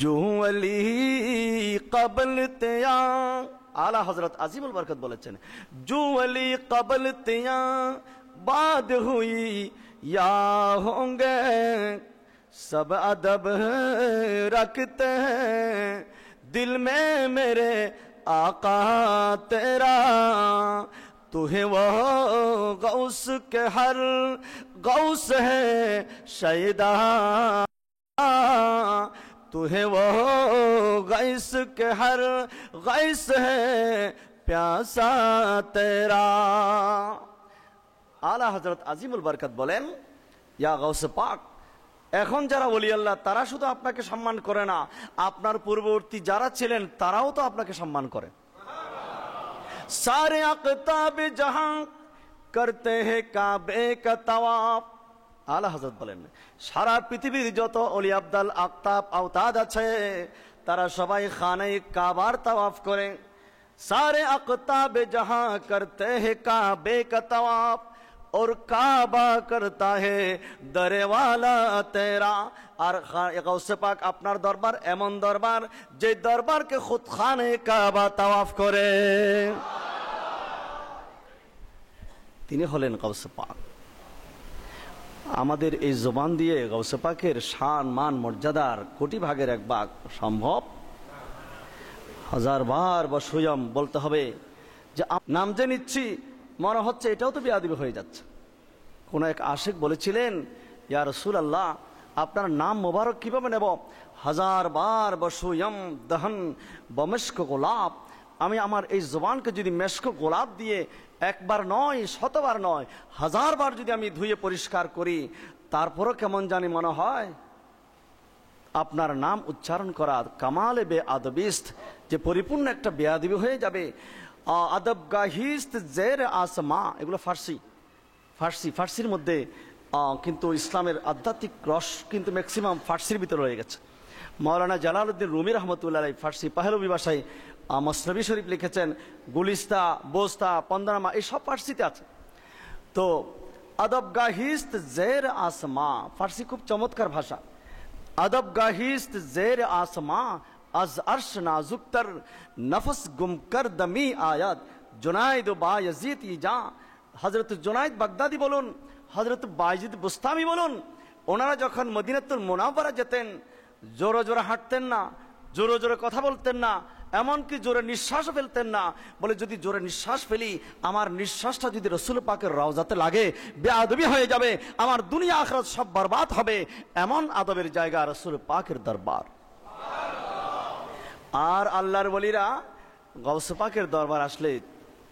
জু আলী কবল তেয়া, আলা হযরত আজিমুল বরকত বলেছেন, জু আলী কবল তেয়া বাদ হুই या होंगे सब अदब रखते हैं दिल में मेरे आका तेरा, तू है वो गौस के हर गौस है शैदा, तू है वो गैस के हर गैस है प्यासा तेरा। আলা হযরত আজিমুল বরকত বলেন, ইয়া গাউসে পাক, এখন যারা ওলি আল্লাহ তারা শুধু আপনাকে সম্মান করে না, আপনার পূর্ববর্তী যারা ছিলেন তারাও তো আপনাকে সম্মান করে। সারে আকতাব জাহান করতে হে কাবে কা তাওয়াফ, আলা হযরত বলেন সারা পৃথিবীর যত ওলি আবদাল আকতাব আওতাদ আছে তারা সবাই খানে কাবার তাওয়াফ করে। सारे अक़ताब जहां करते हैं काबे का तवाफ और काबा करता है दरे वाला तेरा। আর গাউসে পাক আপনার দরবার এমন দরবার যে দরবারকে খুদ খানে কাবা তাওয়াফ করে, তিনি হলেন গাউসে পাক। আমাদের এই জবান দিয়ে গাউসে পাকের শান মান মর্যাদার কোটি ভাগের এক ভাগ সম্ভব? হাজার বার বা সুয়ম বলতে হবে যে নাম যে নিচ্ছি মনে হচ্ছে এটাও তো বেয়াদবি হয়ে যাচ্ছে। কোন এক আশিক বলেছিলেন, ইয়া রাসূলুল্লাহ আপনার নাম মোবারক কিভাবে নেব? হাজার বার বা সুয়ম দহন বমস্ক গোলাপ, আমি আমার এই জবানকে যদি মেশক গোলাপ দিয়ে একবার নয় শতবার নয় হাজার বার যদি আমি ধুয়ে পরিষ্কার করি তারপরও কেমন জানি মনে হয় আপনার নাম উচ্চারণ করা কামালে বে আদবিস্ত, যে পরিপূর্ণ একটা বেয়াদবি হয়ে যাবে। আদব গাহিস্ত জের আসমা, এগুলো ফার্সির মধ্যে, কিন্তু ইসলামের আধ্যাত্মিক রস কিন্তু ম্যাক্সিমাম ফার্সির ভিতরে রয়ে গেছে। মাওলানা জালালউদ্দিন রুমি রহমতুল্লাহ আলাইহি ফার্সি পাহলবি ভাষায় মসনবী শরীফ লিখেছেন, গুলিস্তা, বোস্তা, পন্দনামা এই সব ফার্সিতে আছে। তো আদব গাহিস্ত জের আসমা ফার্সি খুব চমৎকার ভাষা। अदब गाहिस्त ज़ेर आसमा अज अर्श नाजुकतर नफस गुम कर दमी आयात जुनाइद बायजीद इजा। हजरत जुनाइद বাগদাদি বলুন, হজরত বায়জিদ বুস্তামি বলুন, ওনারা যখন মদিনাতুল মুনাওয়ারা যেতেন জোরে জোরে হাঁটতেন না, জোরে জোরে কথা বলতেন না, এমনকি জোরে নিঃশ্বাস ফেলতেন না। বলে যদি জোরে নিঃশ্বাস ফেলি আমার নিঃশ্বাসটা যদি রসুল পাকের রওজাতে লাগে বেয়াদবি হয়ে যাবে, আমার দুনিয়া আখিরাত সব বরবাদ হবে। এমন আদবের জায়গা রসুল পাকের দরবার। আর আল্লাহর ওলিরা গাউসে পাকের দরবার আসলে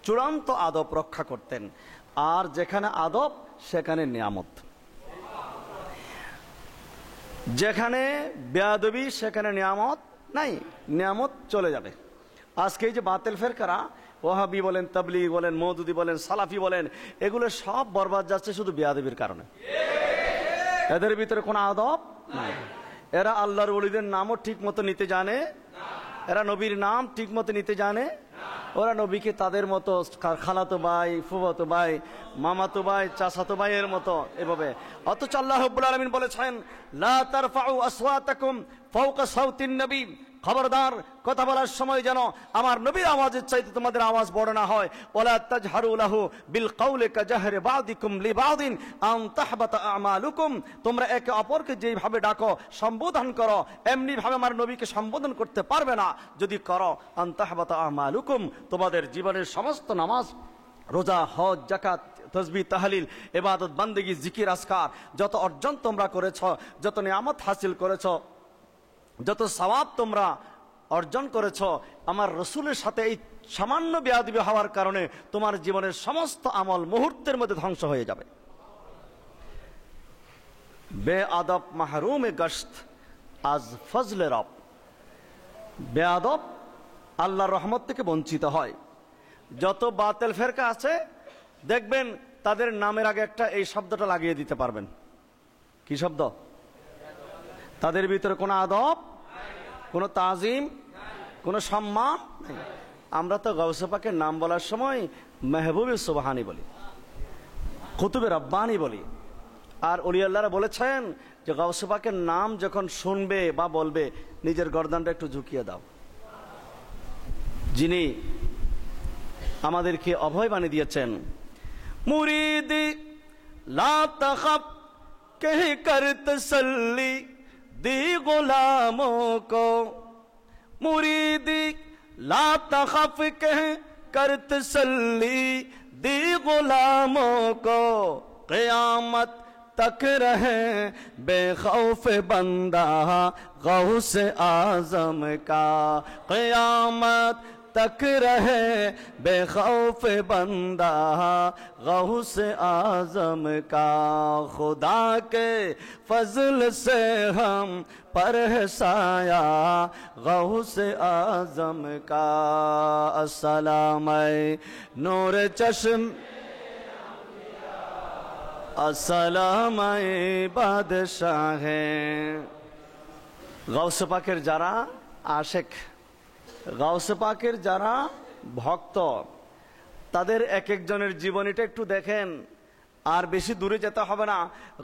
চূড়ান্ত আদব রক্ষা করতেন। আর যেখানে আদব সেখানে নিয়ামত, যেখানে বেয়াদবি সেখানে নিয়ামত নাই, নিয়ামত চলে যাবে। আজকে এই যে বাতিল ফেরকারা, ওয়াহাবি বলেন, তাবলিগ বলেন, মওদুদি বলেন, সালাফি বলেন, এগুলো সব বরবাদ যাচ্ছে শুধু বেয়াদবির কারণে। এদের ভিতরে কোনো আদব নাই। এরা আল্লাহর ওলিদের নামও ঠিক মতো নিতে জানে, এরা নবীর নাম ঠিক মতো নিতে জানে, ওরা নবীকে তাদের মতো খালাতো ভাই, ফুফাতো ভাই, মামাতো ভাই, চাচাতো ভাইয়ের মতো এভাবে। অথচ আল্লাহ রাব্বুল আলামিন বলেছেন, লা তারফাউ আসওয়াতাকুম ফাওকা সাউতিন নবী, খবরদার কথা বলার সময় যেন আমার নবীর আওয়াজের চাইতে তোমাদের আওয়াজ বড় না হয়। ওয়ালা তাজহারু লাহু বিল কাওলি কাজাহরি বাদিকুম লিবাদিন আন তাহবাতা আমালুকুম, তোমরা একে অপরকে যেভাবে ডাকো সম্বোধন করো এমনি ভাবে আমার নবীকে সম্বোধন করতে পারবে না। যদি করো আন তাহবাতা আমালুকুম, তোমাদের জীবনের সমস্ত নামাজ, রোজা, হজ, যাকাত, তসবিহ তাহলিল ইবাদত বান্দেগী জিকির আজকার যত অর্জন তোমরা করেছ, যত নিয়ামত হাসিল করেছ, যত সওয়াব তোমরা অর্জন করেছ, আমার রসুলের সাথে এই সামান্য বেয়াদবি হওয়ার কারণে তোমার জীবনের সমস্ত আমল মুহূর্তের মধ্যে ধ্বংস হয়ে যাবে। বেআদব মাহরুমে গশত আজ ফজলে রব, বেআদব আল্লাহর রহমত থেকে বঞ্চিত হয়। যত বাতিল ফেরকা আছে দেখবেন তাদের নামের আগে একটা এই শব্দটা লাগিয়ে দিতে পারবেন। কি শব্দ? তাদের ভিতরে কোনো আদব, কোনো তাজিম, কোনো সম্মান নেই। আমরা তো গাউসে পাকের নাম বলার সময় মেহবুবে সুবহানি বলি, কুতুবে রব্বানি বলি। আর ওলি আল্লাহরা বলেছেন যে গাউসে পাকের নাম যখন শুনবে বা বলবে নিজের গর্দানটা একটু ঝুঁকিয়ে দাও। যিনি আমাদেরকে অভয় বাণী দিয়েছেন, মুরিদি লা তাখাফ কহ কর তসল্লি দি গোলামো কো, মুরিদি লা তাখাফ কহ কর তসল্লি দি গোলামো কো, क़यामत तक रहे बेखौफ बंदा गौस आजम का, क़यामत तक रहे बेखौफ बंदा गौस आजम का, खुदा के फजल से हम पर है साया गौस आजम का, अस्सलाम नूर चश्म अस्सलाम बादशाह। গাউসে পাকের যারা আশেক, গাউসে পাকের যারা ভক্ত, তাদের এক একজনের জীবনীটা একটু দেখেন। আর বেশি দূরে যেতে হবে না।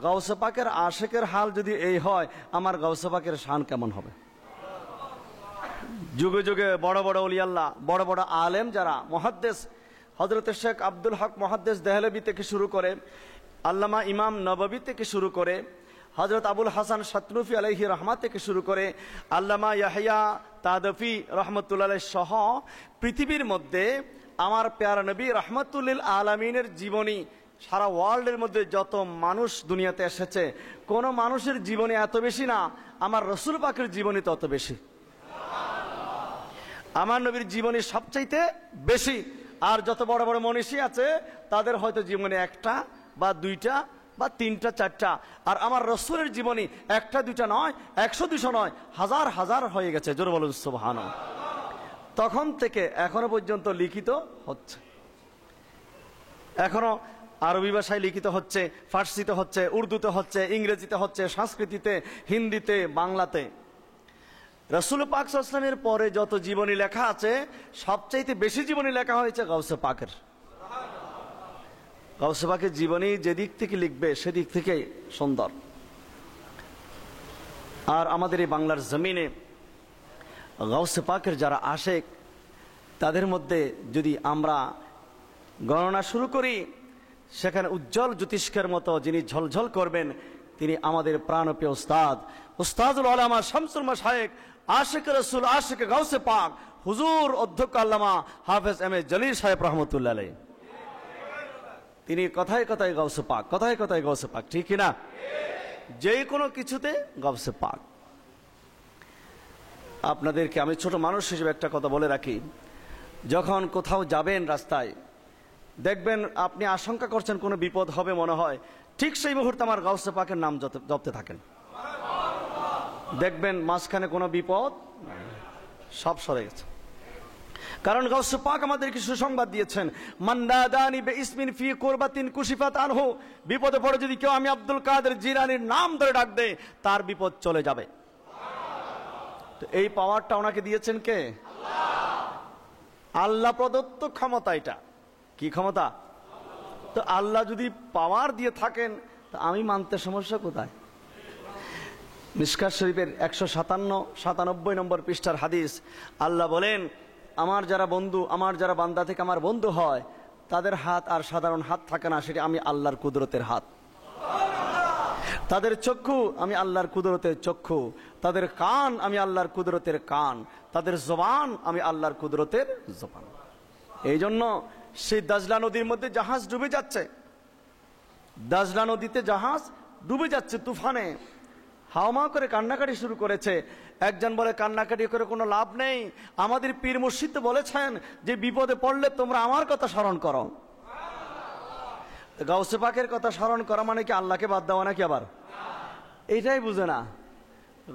গাউসে পাকের আশেকের হাল যদি এই হয়, আমার গাউসে পাকের শান কেমন হবে? যুগে যুগে বড় বড় ওলি আল্লাহ, বড় বড় আলেম যারা, মুহাদ্দিস হযরত শেখ আব্দুল হক মুহাদ্দিস দেহলভী থেকে শুরু করে, আল্লামা ইমাম নববী থেকে শুরু করে, হযরত আবুল হাসান শাতনুফি আলাইহি রহমাত থেকে শুরু করে, আল্লামা ইয়াহইয়া তাদফি রহমতুল্লাহ সহ পৃথিবীর মধ্যে আমার প্যারা নবী রহমতুল্লিল আলামিনের জীবনী, সারা ওয়ার্ল্ডের মধ্যে যত মানুষ দুনিয়াতে এসেছে, কোন মানুষের জীবনী এত বেশি না, আমার রসুল পাকের জীবনী তত বেশি। আমার নবীর জীবনী সবচাইতে বেশি। আর যত বড় বড় মনীষী আছে তাদের হয়তো জীবনে একটা বা দুইটা বা তিনটা চারটা, আর আমার রসুলের জীবনী একটা দুইটা নয়, 100-200 নয়, হাজার হাজার হয়ে গেছে। জোরে বলুন সুবহানাল্লাহ। তখন থেকে এখনো পর্যন্ত লিখিত হচ্ছে, এখনো আরবি ভাষায় লিখিত হচ্ছে, ফার্সিতে হচ্ছে, উর্দুতে হচ্ছে, ইংরেজিতে হচ্ছে, সংস্কৃতিতে, হিন্দিতে, বাংলাতে। রসুল পাক সাল্লাল্লাহু আলাইহি ওয়াসাল্লামের পরে যত জীবনী লেখা আছে, সবচাইতে বেশি জীবনী লেখা হয়েছে গাউসে পাকের। গাউসে পাকের জীবনী যেদিক থেকে লিখবে সেদিক থেকে সুন্দর। আর আমাদের এই বাংলার জমিনে গাউসে পাকের যারা আশেক, তাদের মধ্যে যদি আমরা গণনা শুরু করি, সেখানে উজ্জ্বল জ্যোতিষ্কের মতো যিনি ঝলঝল করবেন, তিনি আমাদের প্রাণপ্রিয় উস্তাদ, উস্তাদুল আলামা শামসুল মাশায়েখ, আশিক রসুল, আশিক গাউসে পাক, হুজুর অধ্যক্ষ আল্লামা হাফেজ এম এ জলিল সাহেব রহমতুল্লাহ আলাইহি। তিনি কথায় কথায় গাউসে পাক, কথায় কথায় গাউসে পাক, ঠিক কিনা? যে কোনো কিছুতে গাউসে পাক। আপনাদেরকে আমি ছোট মানুষ হিসেবে একটা কথা বলে রাখি, যখন কোথাও যাবেন রাস্তায়, দেখবেন আপনি আশঙ্কা করছেন কোনো বিপদ হবে মনে হয়, ঠিক সেই মুহূর্তে আমার গাউসে পাকের নাম জপতে থাকেন, দেখবেন মাঝখানে কোনো বিপদ সব সরে গেছে। কারণ গাউসে পাক আমাদেরকে সুসংবাদ দিয়েছেন, মান নাদানি বিইসমিন ফি কুরবাতিন কুশিফাত আনহু, বিপদে পড়ে যদি কেউ আমি আব্দুল কাদের জিলানীর নাম ধরে ডাক দেয়, তার বিপদ চলে যাবে। তো এই পাওয়ারটা ওনাকে দিয়েছেন কে? আল্লাহ প্রদত্ত ক্ষমতা। এটা কি ক্ষমতা? তো আল্লাহ যদি পাওয়ার দিয়ে থাকেন, তো আমি মানতে সমস্যা কোথায়? মিশকাত শরীফের 197 নম্বর পৃষ্ঠার হাদিস, আল্লাহ বলেন, আমার যারা বন্ধু, আমার যারা বান্দা থেকে আমার বন্ধু হয়, তাদের হাত আর সাধারণ হাত থাকে না, সেটা আমি আল্লাহর কুদরতের হাত। তাদের চক্ষু আমি আল্লাহর কুদরতের চক্ষু, তাদের কান আমি আল্লাহর কুদরতের কান, তাদের জবান আমি আল্লাহর কুদরতের জবান। এই জন্য সেই দাজলা নদীর মধ্যে জাহাজ ডুবে যাচ্ছে, দাজলা নদীতে জাহাজ ডুবে যাচ্ছে তুফানে, হাওমা করে কান্নাকাটি শুরু করেছে। একজন বলে কান্নাকাটি করে কোনো লাভ নেই, আমাদের পীর মুর্শিদ তো বলেছেন যে বিপদে পড়লে তোমরা আমার কথা স্মরণ করো। গাউসে পাকের কথা স্মরণ করা মানে কি আল্লাহকে বাদ দেওয়া নাকি? আবার এইটাই বুঝে না।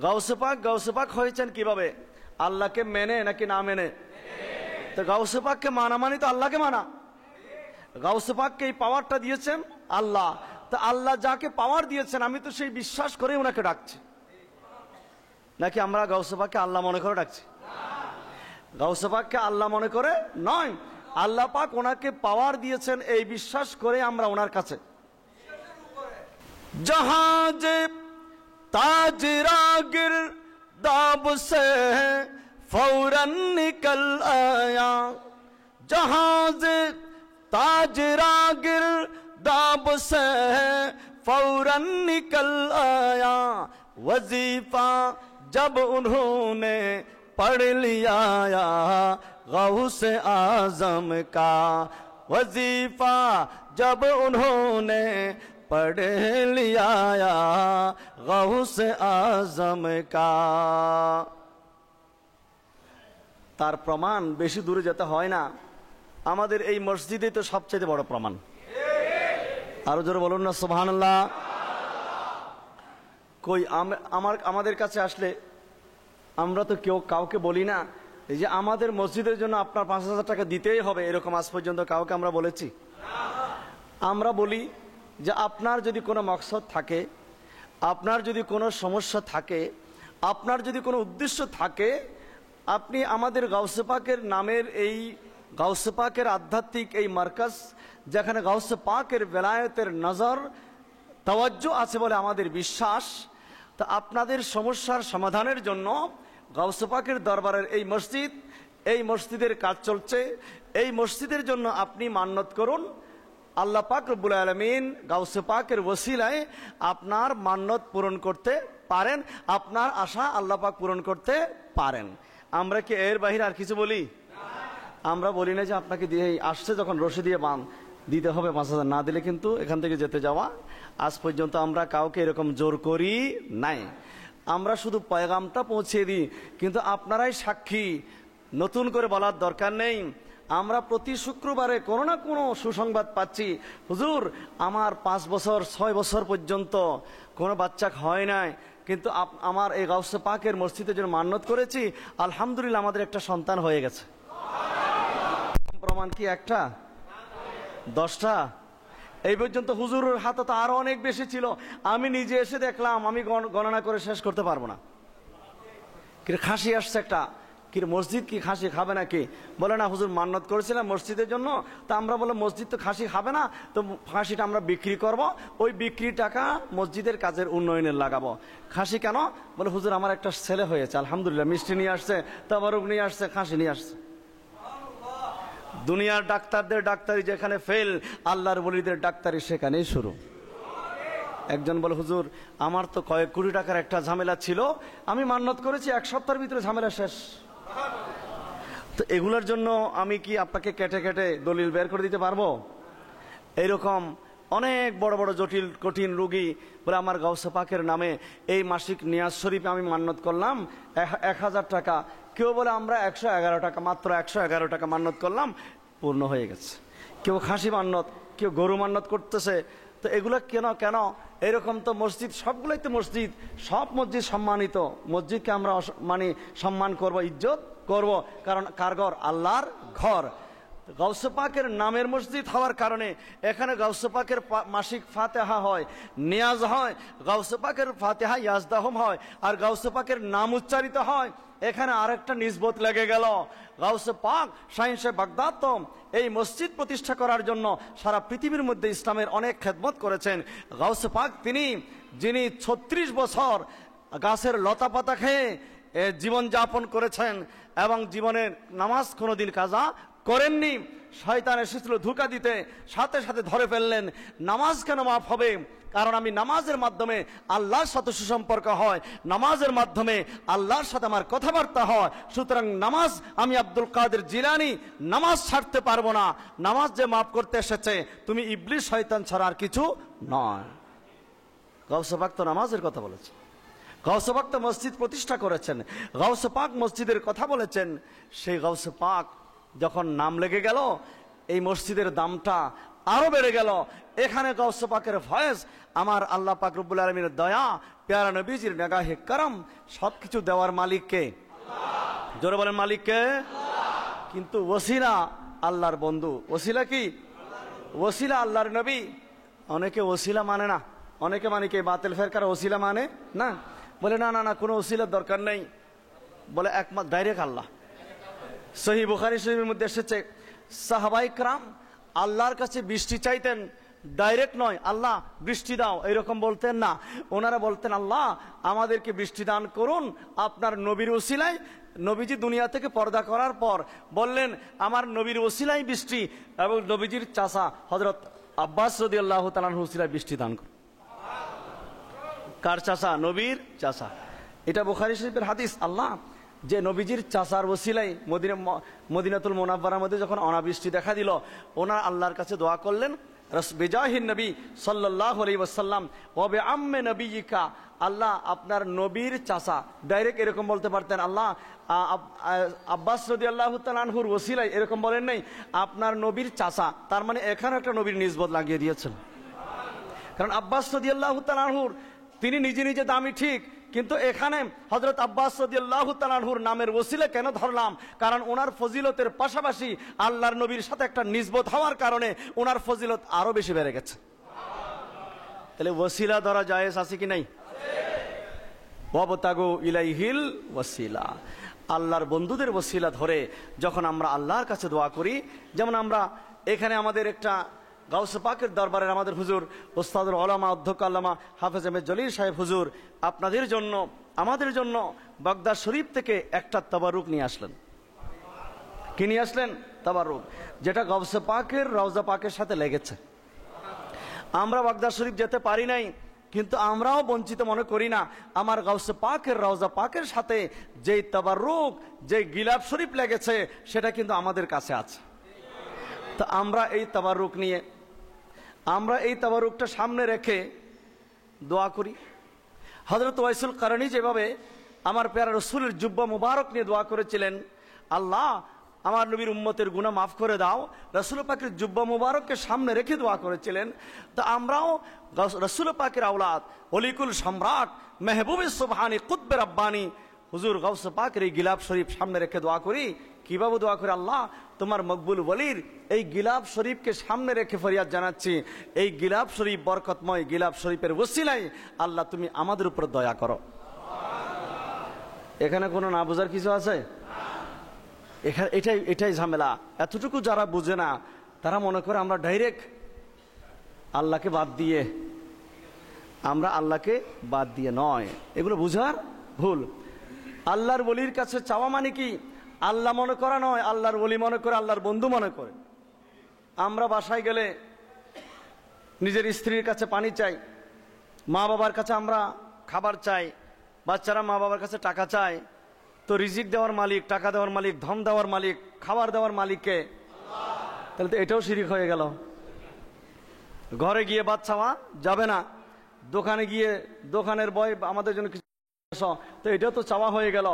গাউসে পাক হয়েছেন কিভাবে? আল্লাহকে মেনে নাকি না মেনে? তো গাউসে পাককে মানা মানে তো আল্লাহকে মানা। গাউসে পাককে এই পাওয়ারটা দিয়েছেন আল্লাহ, তা আল্লাহ যাকে পাওয়ার দিয়েছেন আমি তো সেই বিশ্বাস করে ওনাকে ডাকছি, নাকি আমরা গাউসে পাককে আল্লাহ মনে করে ডাকছি? গাউসে পাককে আল্লাহ মনে করে নয়, আল্লাহ পাক ওনাকে পাওয়ার দিয়েছেন এই বিশ্বাস করে আমরা ওনার কাছে। জাহাজে ताजरागिर दाब से फौरन निकल आया, जहाज ताजरागिर दाब से फौरन निकल आया, वजीफा जब उन्होंने पढ़ लिया गौसे आजम का, वजीफा जब उन्होंने पढ़ लिया गौसे आजम का। তার প্রমাণ বেশি দূরে যেতে হয় না, আমাদের এই মসজিদে তো সবচেয়ে বড় প্রমাণ। আরো জোরে বলুন না সুবহানাল্লাহ। কই আমাদের কাছে আসলে আমরা তো কেউ কাউকে বলি না এই যে আমাদের মসজিদের জন্য আপনার 5,000 টাকা দিতেই হবে, এরকম আজ পর্যন্ত কাউকে আমরা বলেছি? আমরা বলি যে আপনার যদি কোনো মকসদ থাকে, আপনার যদি কোনো সমস্যা থাকে, আপনার যদি কোনো উদ্দেশ্য থাকে, আপনি আমাদের গাউসে পাকের নামের এই গাউসে পাকের আধ্যাত্মিক এই মার্কাজ, যেখানে গাউসে পাকের বেলায়েতের নজর তাওয়াজ্জু আছে বলে আমাদের বিশ্বাস, তা আপনাদের সমস্যার সমাধানের জন্য গাউসে পাকের দরবারের এই মসজিদের কাজ চলছে। এই মসজিদের জন্য আপনি মান্নত করুন, আল্লাহ পাক রব্বুল আলামিন গাউসে পাকের ওসিলায় আপনার মান্নত পূরণ করতে পারেন, আপনার আশা আল্লাহ পাক পূরণ করতে পারেন। আমরা কি এর বাহিরে আর কিছু বলি? আমরা বলি না যে আপনাকে দিয়ে আসছে যখন রশি দিয়ে বান দিতে হবে 5,000, না দিলে কিন্তু এখান থেকে যেতে যাওয়া। আজ পর্যন্ত আমরা কাউকে এরকম জোর করি নাই, আমরা শুধু পয়গামটা পৌঁছে দিই, কিন্তু আপনারাই সাক্ষী, নতুন করে বলার দরকার নেই। আমরা প্রতি শুক্রবারে কোনো না কোনো সুসংবাদ পাচ্ছি, হুজুর আমার 5 বছর 6 বছর পর্যন্ত কোনো বাচ্চা হয় নাই, কিন্তু আমার এই গাউসে পাকের মসজিদের জন্য মান্নত করেছি, আলহামদুলিল্লাহ আমাদের একটা সন্তান হয়ে গেছে। প্রমাণ কি একটা? 10টা? এই পর্যন্ত হুজুরের হাতে তো আরো অনেক বেশি ছিল, আমি নিজে এসে দেখলাম, আমি গণনা করে শেষ করতে পারবো না। খাসি আসছে একটা, কি মসজিদ কি খাসি খাবে নাকি? বলে না হুজুর মান্নত করেছিলাম মসজিদের জন্য, তা আমরা বলে মসজিদ তো খাসি খাবে না, তো খাসিটা আমরা বিক্রি করব, ওই বিক্রি টাকা মসজিদের কাজের উন্নয়নে লাগাবো। খাসি কেন? বলে হুজুর আমার একটা ছেলে হয়েছে, আলহামদুলিল্লাহ, মিষ্টি নিয়ে আসছে, তাবারুক নিয়ে আসছে, খাসি নিয়ে আসছে। দুনিয়ার ডাক্তারদের ডাক্তারি যেখানে ফেল, আল্লাহর ওলিদের ডাক্তারি সেখানেই শুরু। একজন বলে হুজুর আমার তো কয়েক কোটি টাকার একটা ঝামেলা ছিল, আমি মান্নত করেছি 1 সপ্তাহের ভিতরে ঝামেলা শেষ। তো এগুলোর জন্য আমি কি আপনাকে কেটে কেটে দলিল বের করে দিতে পারবো? এইরকম অনেক বড় বড় জটিল কঠিন রোগী বলে আমার গাউসে পাকের নামে এই মাসিক নিয়াজ শরীফে আমি মান্নত করলাম 1,000 টাকা, কেউ বলে আমরা 111 টাকা, মাত্র 111 টাকা মান্নত করলাম, পূর্ণ হয়ে গেছে। কেউ খাসি মান্নত, কেউ গরু মান্নত করতেছে। তো এগুলো কেন এরকম? তো মসজিদ সবগুলোই তো মসজিদ, সব মসজিদ সম্মানিত, মসজিদকে আমরা মানে সম্মান করব, ইজ্জত করব, কারণ কার ঘর? আল্লাহর ঘর। গাউসে পাকের নামের মসজিদ হওয়ার কারণে এখানে গাউসে পাকের মাসিক ফাতেহা হয়, নিয়াজ হয়, গাউসে পাকের ফাতেহা ইয়াজদাহম হয়, আর গাউসে পাকের নাম উচ্চারিত হয়। এখানে আরেকটা নিসবত লেগে গেল, গাউসে পাক শাহিনশে বাগদাদ তো এই মসজিদ প্রতিষ্ঠা করার জন্য সারা পৃথিবীর মধ্যে ইসলামের অনেক খেদমত করেছেন। গাউসে পাক যিনি 36 বছর গাছের লতা পাতা খেয়ে জীবন যাপন করেছেন এবং জীবনের নামাজ কোনোদিন কাজা করেননি। শয়তান এসেছিল ধোঁকা দিতে, সাথে সাথে ধরে ফেললেন। নামাজ কেন মাফ হবে? কারণ আমি নামাজের মাধ্যমে আল্লাহর সাথে সুসম্পর্ক হয়, নামাজের মাধ্যমে আল্লাহর সাথে আমার কথাবার্তা হয়। সুতরাং নামাজ, আমি আব্দুল কাদের জিলানী নামাজ ছাড়তে পারবো না। নামাজ যে মাফ করতে এসেছে, তুমি ইবলিস শয়তান ছাড়া আর কিছু নয়। গাউসে পাক তো নামাজের কথা বলেছে, গাউসে পাক তো মসজিদ প্রতিষ্ঠা করেছেন, গাউসে পাক মসজিদের কথা বলেছেন। সেই গাউসে পাক যখন নাম লেগে গেল, এই মসজিদের দামটা আরো বেড়ে গেল। এখানে গাউসে পাকের ফয়েজ, আমার আল্লাহ পাক রব্বুল আলামিনের দয়া, প্যারা নবীজির নেগাহে করম, সবকিছু দেওয়ার মালিক কে? জোরে বলেন মালিক কে? কিন্তু ওসিলা আল্লাহর বন্ধু। ওসিলা কি? ওসিলা আল্লাহর নবী। অনেকে ওসিলা মানে না, অনেকে মানে কি বাতিল ফেরকার ওসিলা মানে না, বলে না না না কোনো ওসিলার দরকার নেই, বলে একমাত্র ডাইরেক্ট আল্লাহ। সহিহ বুখারী শরীফের মধ্যে এসেছে, সাহাবায়ে কেরাম আল্লাহর কাছে বৃষ্টি চাইতেন, ডাইরেক্ট নয় আল্লাহ বৃষ্টি দাও এরকম বলতেন না। ওনারা বলতেন আল্লাহ আমাদেরকে বৃষ্টি দান করুন আপনার নবীর ওসিলায়। নবীজি দুনিয়া থেকে পর্দা করার পর বললেন আমার নবীর ওসিলায় বৃষ্টি, এবং নবীজির চাচা হযরত আব্বাস রাদিয়াল্লাহু তাআলা আনহু ওসিলায় বৃষ্টি দান করুন। কার চাচা? নবীর চাচা। এটা বুখারী শরীফের হাদিস। আল্লাহ যে নবীজির চাচার ওসিলাই মদিনাতুল মুনাওয়ারার মধ্যে যখন অনাবৃষ্টি দেখা দিল, ওনার আল্লাহর কাছে দোয়া করলেন, বিজাহিন নবী সাল্লাল্লাহু আলাইহি ওয়াসাল্লাম ওয়া বিআম্মি নবিয়িকা, আল্লাহ আপনার নবীর চাচা। ডাইরেক্ট এরকম বলতে পারতেন আল্লাহ আব্বাস রাদিয়াল্লাহু তাআলা আনহুর ওসিলাই, এরকম বলেন নাই, আপনার নবীর চাচা। তার মানে এখানে একটা নবীর নিসবত লাগিয়ে দিয়েছেন। কারণ আব্বাস রাদিয়াল্লাহু তাআলা আনহুর তিনি নিজে নিজে দামি ঠিক, কিন্তু এখানে হযরত আব্বাস রাদিয়াল্লাহু তাআলা আনহুর নামের ওসিলা কেন ধরলাম? কারণ ওনার ফজিলতের পাশাপাশি আল্লাহর নবীর সাথে একটা নিসবত হওয়ার কারণে ওনার ফজিলত আরো বেশি বেড়ে গেছে। তাহলে ওসিলা ধরা জায়েজ আছে কি নাই? ওয়াবতাগু ইলাইহিল ওয়াসিলা, আল্লাহর বন্ধুদের ওসিলা ধরে যখন আমরা আল্লাহর কাছে দোয়া করি, যেমন আমরা এখানে আমাদের একটা গাউসে পাকের দরবারের আমাদের হুজুর ওস্তাদুল উলামা অধ্যক্ষ আল্লামা হাফেজ আহমেদ জলিল সাহেব হুজুর আপনাদের জন্য আমাদের জন্য বাগদাদ শরীফ থেকে একটা তাবারুক নিয়ে আসলেন। কি নিয়ে আসলেন? তাবারুক, যেটা গাউসে পাকের রওজা পাকের সাথে লেগেছে। আমরা বাগদাদ শরীফ যেতে পারি নাই, কিন্তু আমরাও বঞ্চিত মনে করি না। আমার গাউসে পাকের রওজা পাকের সাথে যেই তাবারুক, যেই গিলাফ শরীফ লেগেছে, সেটা কিন্তু আমাদের কাছে আছে। তো আমরা এই তাবারুক নিয়ে, আমরা এই তাবারুকটা সামনে রেখে দোয়া করি। হযরত ওয়াইসুল কারনী যেভাবে আমার প্যারা রসুলের জুব্বা মুবারক নিয়ে দোয়া করেছিলেন, আল্লাহ আমার নবীর উম্মতের গুনাহ মাফ করে দাও, রাসূল পাকের জুব্বা মুবারককে সামনে রেখে দোয়া করেছিলেন। তো আমরাও রাসূল পাকের আওলাদ, অলিকুল সম্রাট, মেহবুবে সুবহানি, কুতবে রাব্বানি হুজুর গাউসে পাকের এই গিলাফ শরীফ সামনে রেখে দোয়া করি। কিভাবে দোয়া করি? আল্লাহ তোমার মকবুল ওলির এই গিলাফ শরীফকে সামনে রেখে ফরিয়াদ জানাচ্ছি, এই গিলাফ শরীফ বরকতময় গিলাফ শরীফের ওসিলায় আল্লাহ তুমি আমাদের উপর দয়া করো। এখানে কোনো না বোঝার কিছু আছে? এখানে এটাই ঝামেলা। এতটুকু যারা বুঝে না তারা মনে করে আমরা ডাইরেক্ট আল্লাহকে বাদ দিয়ে, আমরা আল্লাহকে বাদ দিয়ে নয়, এগুলো বুঝার ভুল। আল্লাহর ওলির কাছে চাওয়া মানে কি? আল্লাহ মনে করা নয়, আল্লাহর ওলি মনে করে, আল্লাহর বন্ধু মনে করে। আমরা বাসায় গেলে নিজের স্ত্রীর কাছে পানি চাই, মা বাবার কাছে আমরা খাবার চাই, বাচ্চারা মা বাবার কাছে টাকা চায়। তো রিজিক দেওয়ার মালিক, টাকা দেওয়ার মালিক, ধন দেওয়ার মালিক, খাবার দেওয়ার মালিককে। তাহলে তো এটাও শিরিক হয়ে গেল। ঘরে গিয়ে ভাত চাওয়া যাবে না, দোকানে গিয়ে দোকানের বয় আমাদের জন্য কিছু, তো এটাও তো চাওয়া হয়ে গেল।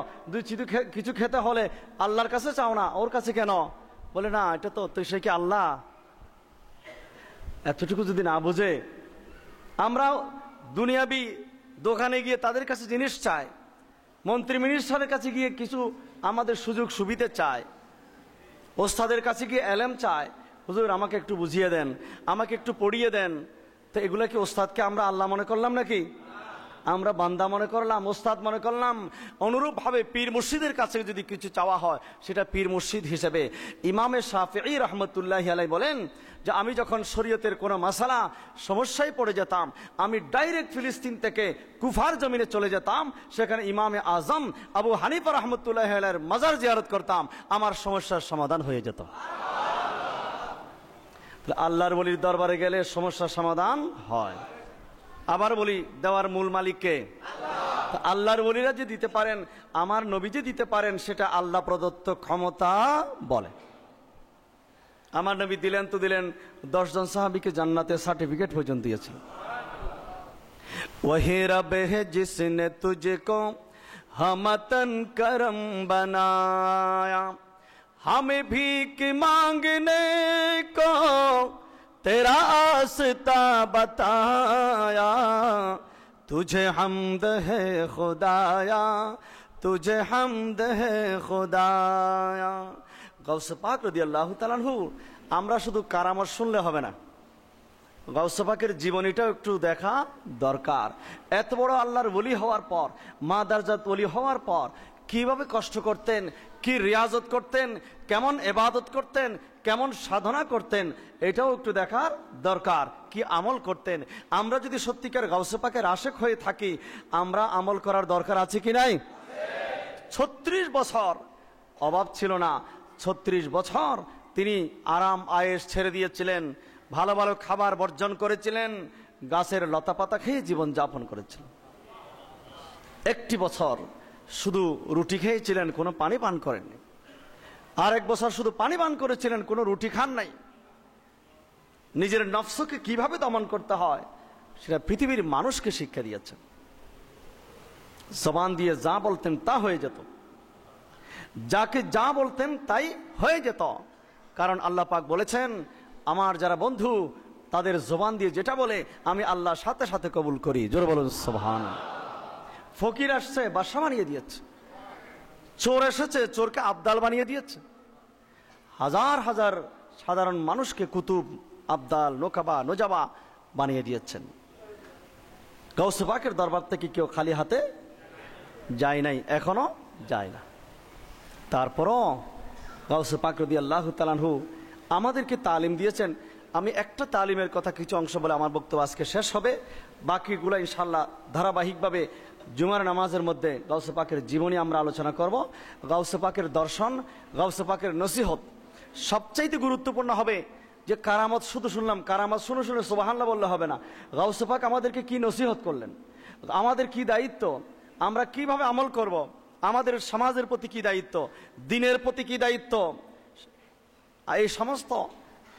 কিছু খেতে হলে আল্লাহর কাছে চাও না, ওর কাছে কেন? বলে না এটা তো সে কি আল্লাহ? এতটুকু যদি না বুঝে আমরা দুনিয়াবি দোকানে গিয়ে তাদের কাছে জিনিস চাই, মন্ত্রী মিনিস্টারের কাছে গিয়ে কিছু আমাদের সুযোগ সুবিধা চাই, ওস্তাদের কাছে গিয়ে এলেম চাই, হুজুর আমাকে একটু বুঝিয়ে দেন, আমাকে একটু পড়িয়ে দেন। তো এগুলা কি ওস্তাদকে আমরা আল্লাহ মনে করলাম নাকি? আমরা বান্দা মনে করলাম, ওস্তাদ মনে করলাম। অনুরূপভাবে পীর মুর্শিদের কাছে যদি কিছু চাওয়া হয় সেটা পীর মুর্শিদ হিসেবে। ইমামে শাফিঈ রাহমাতুল্লাহি আলাইহি বলেন যে আমি যখন শরীয়তের কোনো মাসালা সমস্যায় পড়ে যেতাম, আমি ডাইরেক্ট ফিলিস্তিন থেকে কুফার জমিনে চলে যেতাম, সেখানে ইমামে আজম আবু হানিফা রাহমাতুল্লাহি আলাইহির মাজার জিয়ারত করতাম, আমার সমস্যার সমাধান হয়ে যেত। আল্লাহর ওলির দরবারে গেলে সমস্যার সমাধান হয়। আবার বলি, দেওয়ার মূল মালিক কে? আল্লাহর ওলিরা যে দিতে পারেন, আমার নবী যে দিতে পারেন, সেটা আল্লাহ প্রদত্ত ক্ষমতা বলে। আমার নবী দিলেন তো দিলেন, 10 জন সাহাবীকে জান্নাতের সার্টিফিকেট পর্যন্ত দিয়েছেন। वही रब है जिसने तुझको हमतन करम बनाया, हमें भीख मांगने को तेरा आस्ता बताया, तुझे हमद है खुदाया, तुझे हमद है खुदाया। গাউসে পাক রাদিয়াল্লাহু তাআলা আনহু, আমরা শুধু কারামত শুনলে হবে না, গাউসে পাকের জীবনীটাও একটু দেখা দরকার। এত বড় আল্লাহর ওলি হওয়ার পর, মা দারজাত ওলি হওয়ার পর কিভাবে কষ্ট করতেন, কি রিয়াজত করতেন, কেমন ইবাদত করতেন, কেমন সাধনা করতেন, এটাও একটু দেখার দরকার। কি আমল করতেন। আমরা যদি সত্যিকার গাউসে পাকের আশেক হয়ে থাকি, আমরা আমল করার দরকার আছে কি নাই? 36 বছর অভাব ছিল না। 36 বছর তিনি আরাম আয়েশ ছেড়ে দিয়েছিলেন, ভালো ভালো খাবার বর্জন করেছিলেন, গাছের লতা পাতা খেয়ে জীবন যাপন করেছিলেন। 1 বছর শুধু রুটি খেয়েছিলেন, কোনো পানি পান করেননি। আর 1 বছর শুধু পানি পান করেছিলেন, কোনো রুটি খান নাই। নিজের নফসকে কিভাবে দমন করতে হয় সেটা পৃথিবীর মানুষকে শিক্ষা দিয়েছেন। জবান দিয়ে যা বলতেন তা হয়ে যেত, যাকে যা বলতেন তাই হয়ে যেত। কারণ আল্লাহ পাক বলেছেন, আমার যারা বন্ধু তাদের জবান দিয়ে যেটা বলে আমি আল্লাহ সাথে সাথে কবুল করি। জোরে বলুন সুবহানাল্লাহ। ফকির আসছে, বাদশা বানিয়ে দিয়েছে। চোর এসেছে, চোরকে আবদাল বানিয়ে দিয়েছে। হাজার হাজার সাধারণ মানুষকে কুতুব, আবদাল, নোকাবা, নোজাবা বানিয়ে দিয়েছেন। গাউসে পাকের দরবার থেকে কেউ খালি হাতে যায় নাই, এখনো যায় না। তারপরও গাউসে পাক রাদিয়াল্লাহু তাআলা আনহু আমাদেরকে তালিম দিয়েছেন। আমি একটা তালিমের কথা কিছু অংশ বলে আমার বক্তব্য আজকে শেষ হবে। বাকিগুলো ইনশাআল্লাহ ধারাবাহিকভাবে জুমার নামাজের মধ্যে গাউসে পাকের জীবনী আমরা আলোচনা করব। গাউসে পাকের দর্শন, গাউসে পাকের নসিহত সবচাইতে গুরুত্বপূর্ণ হবে। যে কারামত শুধু শুনলাম, কারামত শুনে শুনে সুবহানাল্লাহ বললে হবে না। গাউসে পাক আমাদেরকে কি নসিহত করলেন, আমাদের কি দায়িত্ব, আমরা কিভাবে আমল করব, আমাদের সমাজের প্রতি কি দায়িত্ব, দিনের প্রতি কি দায়িত্ব, এই সমস্ত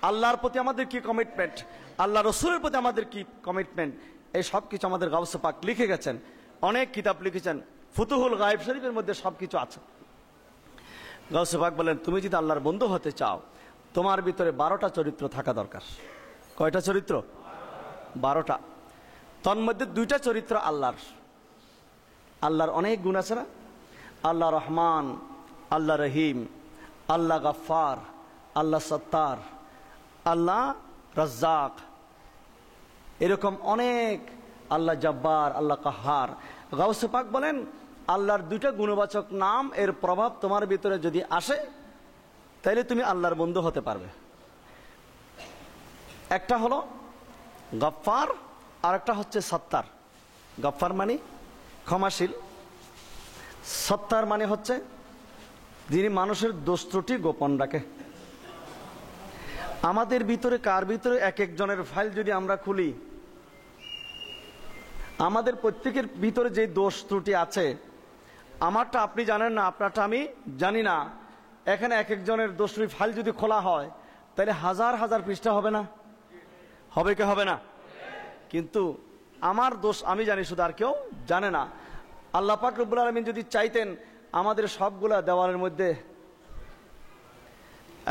আল্লাহর প্রতি আমাদের কি কমিটমেন্ট, আল্লাহ রসুলের প্রতি আমাদের কি কমিটমেন্ট, এই সব কিছু আমাদের গাউসে পাক লিখে গেছেন। অনেক কিতাব লিখেছেন, ফুতুহুল গায়েব শরীফের মধ্যে সব কিছু আছে। গাউসে পাক বলেন, তুমি যদি আল্লাহর বন্ধু হতে চাও, তোমার ভিতরে 12টা চরিত্র থাকা দরকার। কয়টা চরিত্র? 12টা। তন্মধ্যে 2টা চরিত্র আল্লাহর। আল্লাহর অনেক গুণ আছে না? আল্লাহ রহমান, আল্লাহ রহিম, আল্লাহ গফফার, আল্লাহ সত্তার, আল্লাহ রাজ্জাক, এরকম অনেক, আল্লাহ জব্বার, আল্লাহ কাহার। গাউসে পাক বলেন, আল্লাহর 2টা গুণবাচক নাম এর প্রভাব তোমার ভিতরে যদি আসে, তাইলে তুমি আল্লাহর বন্ধু হতে পারবে। একটা হলো গফফার, আর একটা হচ্ছে সত্তার। গফফার মানে ক্ষমাশীল, সত্তার মানে হচ্ছে যিনি মানুষের দোষ ত্রুটি গোপন রাখে। আমাদের ভিতরে কার ভিতরে এক একজনের ফাইল যদি আমরা খুলি, আমাদের প্রত্যেকের ভিতরে যে দোষ ত্রুটি আছে, আমারটা আপনি জানেন না, আপনারটা আমি জানি না। এখানে এক একজনের দোষ ত্রুটি ফাইল যদি খোলা হয়, তাহলে হাজার হাজার পৃষ্ঠা হবে না? হবে কি হবে না? কিন্তু আমার দোষ আমি জানি, শুধু আর কেউ জানে না। আল্লাহ পাক রব্বুল আলামিন যদি চাইতেন, আমাদের সবগুলা দেওয়ালের মধ্যে,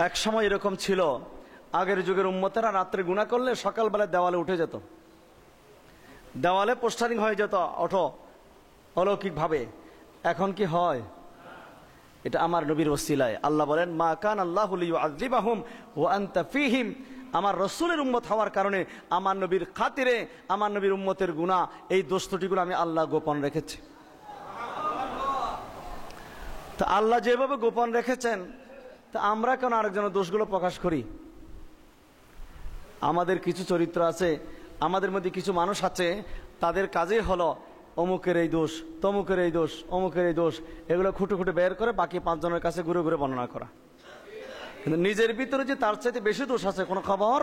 এক সময় এরকম ছিল, আগের যুগের উম্মতেরা রাত্রে গুনাহ করলে সকালবেলা দেওয়ালে উঠে যেত, দেওয়ালে পোস্টারিং হয়ে যেত অটো অলৌকিকভাবে। এখন কি হয়? এটা আমার নবীর ওসিলায়। আল্লাহ বলেন, মা কান আল্লাহু লিয়ুআযিবাহুম ওয়া আনতা ফীহিম। আমার রসুলের উম্মত হওয়ার কারণে, আমার নবীর খাতিরে, আমার নবীর উম্মতের গুনাহ, এই দোষ ত্রুটিগুলো আমি আল্লাহ গোপন রেখেছি। তা আল্লাহ যেভাবে গোপন রেখেছেন, তা আমরা কেন আরেকজনের দোষগুলো প্রকাশ করি? আমাদের কিছু চরিত্র আছে, আমাদের মধ্যে কিছু মানুষ আছে, তাদের কাজই হলো অমুকের এই দোষ, তমুকের এই দোষ, অমুকের এই দোষ, এগুলো খুঁটে খুঁটে বের করে বাকি 5 জনের কাছে ঘুরে ঘুরে বর্ণনা করা। কিন্তু নিজের ভিতরে যে তার চাইতে বেশি দোষ আছে, কোনো খবর।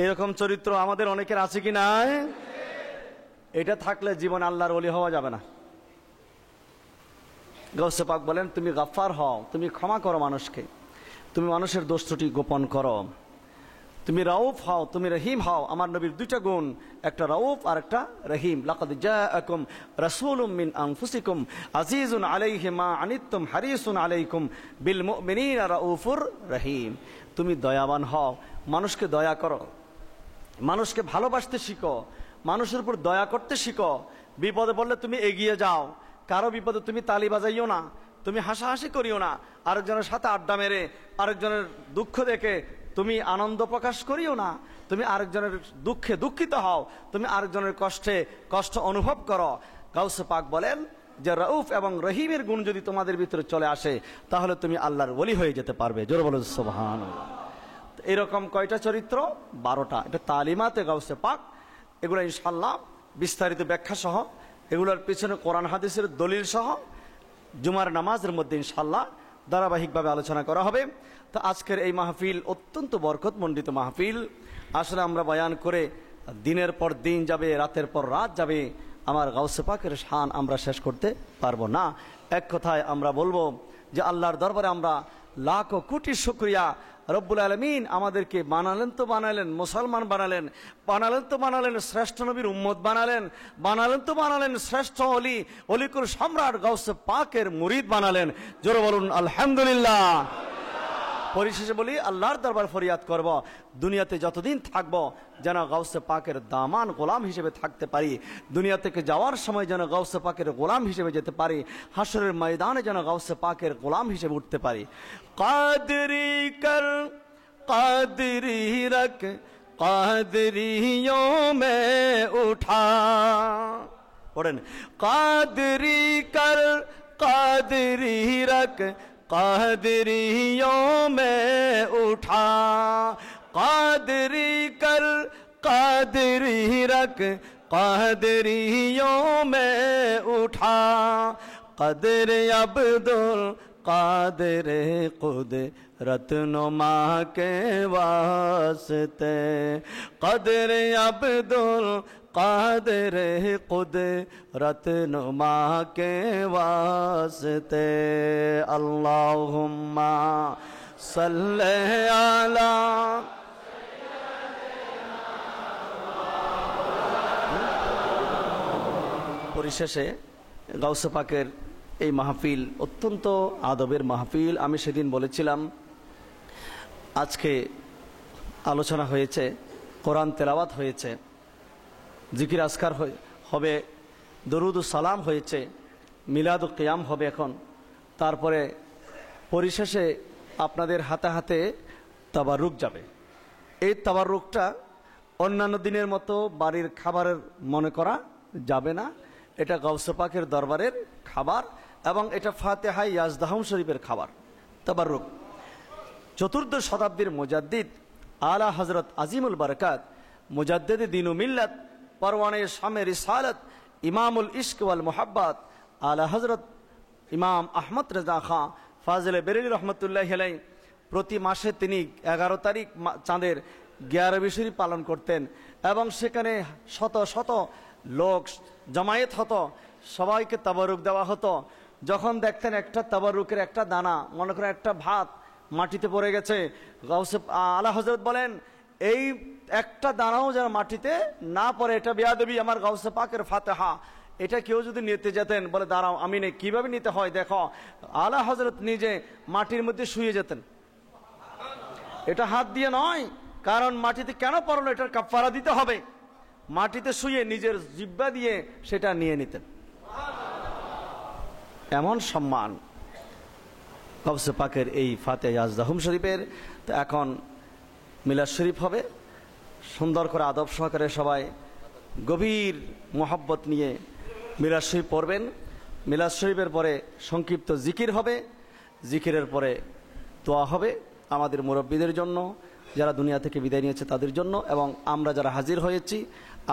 এরকম চরিত্র আমাদের অনেকের আছে কি নাই? এটা থাকলে জীবন আল্লাহর ওলি হওয়া যাবে না। গাউসে পাক বলেন, তুমি গাফফার হও, তুমি ক্ষমা করো মানুষকে, তুমি মানুষের দোষ ত্রুটি গোপন করো, তুমি রাউফ হও, তুমি রহিম হও। আমার নবীর দুইটা গুণ, একটা রাউফ আর একটা রহিম। লাকাদ জাআকুম রাসূলুম মিন আনফুসিকুম আজিজুন আলাইহি মা আনিতুম হারিসুন আলাইকুম বিল মুমিনিনা রাউফুর রহিম। তুমি দয়াবান হও, মানুষকে দয়া করো, মানুষকে ভালোবাসতে শিখো, মানুষের উপর দয়া করতে শিখো। বিপদে পড়লে তুমি এগিয়ে যাও, কারো বিপদে তুমি তালি বাজাইও না, তুমি হাসাহাসি করিও না, আরেকজনের সাথে আড্ডা মেরে আরেকজনের দুঃখ দেখে তুমি আনন্দ প্রকাশ করিও না, তুমি আরেকজনের দুঃখে দুঃখিত হও, তুমি আরেকজনের কষ্টে কষ্ট অনুভব করো। গাউসে পাক বলেন যে রাউফ এবং রহিমের গুণ যদি তোমাদের ভিতরে চলে আসে তাহলে তুমি আল্লাহর ওলি হয়ে যেতে পারবে। জোরে বলো সুবহানাল্লাহ। এরকম কয়টা চরিত্র? 12টা। এটা তালিমাতে গাউসে পাক। এগুলো ইনশাআল্লাহ বিস্তারিত ব্যাখ্যা সহ, এগুলোর পিছনে কোরআন হাদিসের দলিল সহ জুমার নামাজের মধ্যে ইনশাআল্লাহ ধারাবাহিকভাবে আলোচনা করা হবে। তো আজকের এই মাহফিল অত্যন্ত বরকতমণ্ডিত মাহফিল। আসলে আমরা বয়ান করে দিনের পর দিন যাবে, রাতের পর রাত যাবে, আমার গাউসে পাকের শান আমরা শেষ করতে পারবো না। এক কথায় আমরা বলবো যে আল্লাহর দরবারে আমরা লাখো কোটি শুকরিয়া। রব্বুল আলামিন আমাদেরকে বানালেন তো বানালেন, মুসলমান বানালেন, বানালেন তো বানালেন শ্রেষ্ঠ নবীর উম্মত বানালেন, বানালেন তো বানালেন শ্রেষ্ঠ অলি, অলিকুল সম্রাট গাউসে পাকের মুরিদ বানালেন। জোরে বলুন আলহামদুলিল্লাহ। পরিশেষে বলি আল্লাহর দরবার ফরিয়াদ করব, দুনিয়াতে যতদিন থাকব যেন গাউসে পাকের দামান গোলাম হিসেবে থাকতে পারি, দুনিয়া থেকে যাওয়ার সময় যেন গাউসে পাকের গোলাম হিসেবে যেতে পারি, হাসরের ময়দানে যেন গাউসে পাকের গোলাম হিসেবে উঠতে পারি। কাদরি কর কাদরি রখ কাদরিयों में उठा, পড়েন, কাদরি কর কাদরি রখ कादरियों में उठा, कादरी कर कादरी रख कादरियों में उठा, कदर अब्दुल कादिर कुदरत नुमा के वास्ते, कदर अब्दुल कादिर कुदरत नुमा के वास्ते, अल्लाहुम्मा सल्ले अला। পরিশেষে গাউসে পাকের এই মাহফিল অত্যন্ত আদবের মাহফিল। আমি সেদিন বলেছিলাম আজকে আলোচনা হয়েছে, কোরআন তেলাওয়াত হয়েছে, জিকির আসকার হবে, দরুদ ও সালাম হয়েছে, মিলাদ ও কিয়াম হবে এখন। তারপরে পরিশেষে আপনাদের হাতে হাতে তাবারুক যাবে। এই তাবারুকটা অন্যান্য দিনের মতো বাড়ির খাবারের মনে করা যাবে না, এটা গাউসে পাকের দরবারের খাবার এবং এটা ফাতিহা ইয়াজদাহুম শরীফের খাবার। তাবারুক 14 শতাব্দীর মুজাদ্দিদ আলা হযরত আজিমুল বারাকাত মুজাদ্দিদ দ্বীন ও মিল্লাত পরওয়ানে শামে রিসালাত ইমামুল ইশক ওয়াল মুহাব্বত আলা হযরত ইমাম আহমদ রেজা খাঁ ফাজিলে বেরেলী রহমতুল্লাহি আলাইহি প্রতি মাসে তিনি 11 তারিখ চাঁদের 11 শরীফ পালন করতেন এবং সেখানে শত শত লোক জমায়েত হতো, সবাইকে তাবারুক দেওয়া হতো। যখন দেখতেন একটা তাবারুকের একটা দানা, মনে করেন একটা ভাত মাটিতে পড়ে গেছে, গাউসে আলা হযরত বলেন এই একটা দানাও যেন মাটিতে না পড়ে, এটা বেয়াদবি আমার গাউসে পাকের ফাতিহা। এটা কেউ যদি নিতে যেতেন, বলে দাঁড়াও আমি নেই, কিভাবে নিতে হয় দেখো। আলা হযরত নিজে মাটির মধ্যে শুয়ে যেতেন, এটা হাত দিয়ে নয়, কারণ মাটিতে কেন পড়লো এটার কাফারা দিতে হবে। মাটিতে শুয়ে নিজের জিহ্বা দিয়ে সেটা নিয়ে নিতেন। এমন সম্মান গাউসে পাকের এই ফাতিহা ইয়াজদাহুম শরীফের। তো এখন মিলাদ শরীফ হবে, সুন্দর করে আদব সহকারে সবাই গভীর মোহাব্বত নিয়ে মিলাদ শরীফ পড়বেন। মিলাদ শরীফের পরে সংক্ষিপ্ত জিকির হবে, জিকিরের পরে দোয়া হবে আমাদের মুরব্বীদের জন্য, যারা দুনিয়া থেকে বিদায় নিয়েছে তাদের জন্য, এবং আমরা যারা হাজির হয়েছি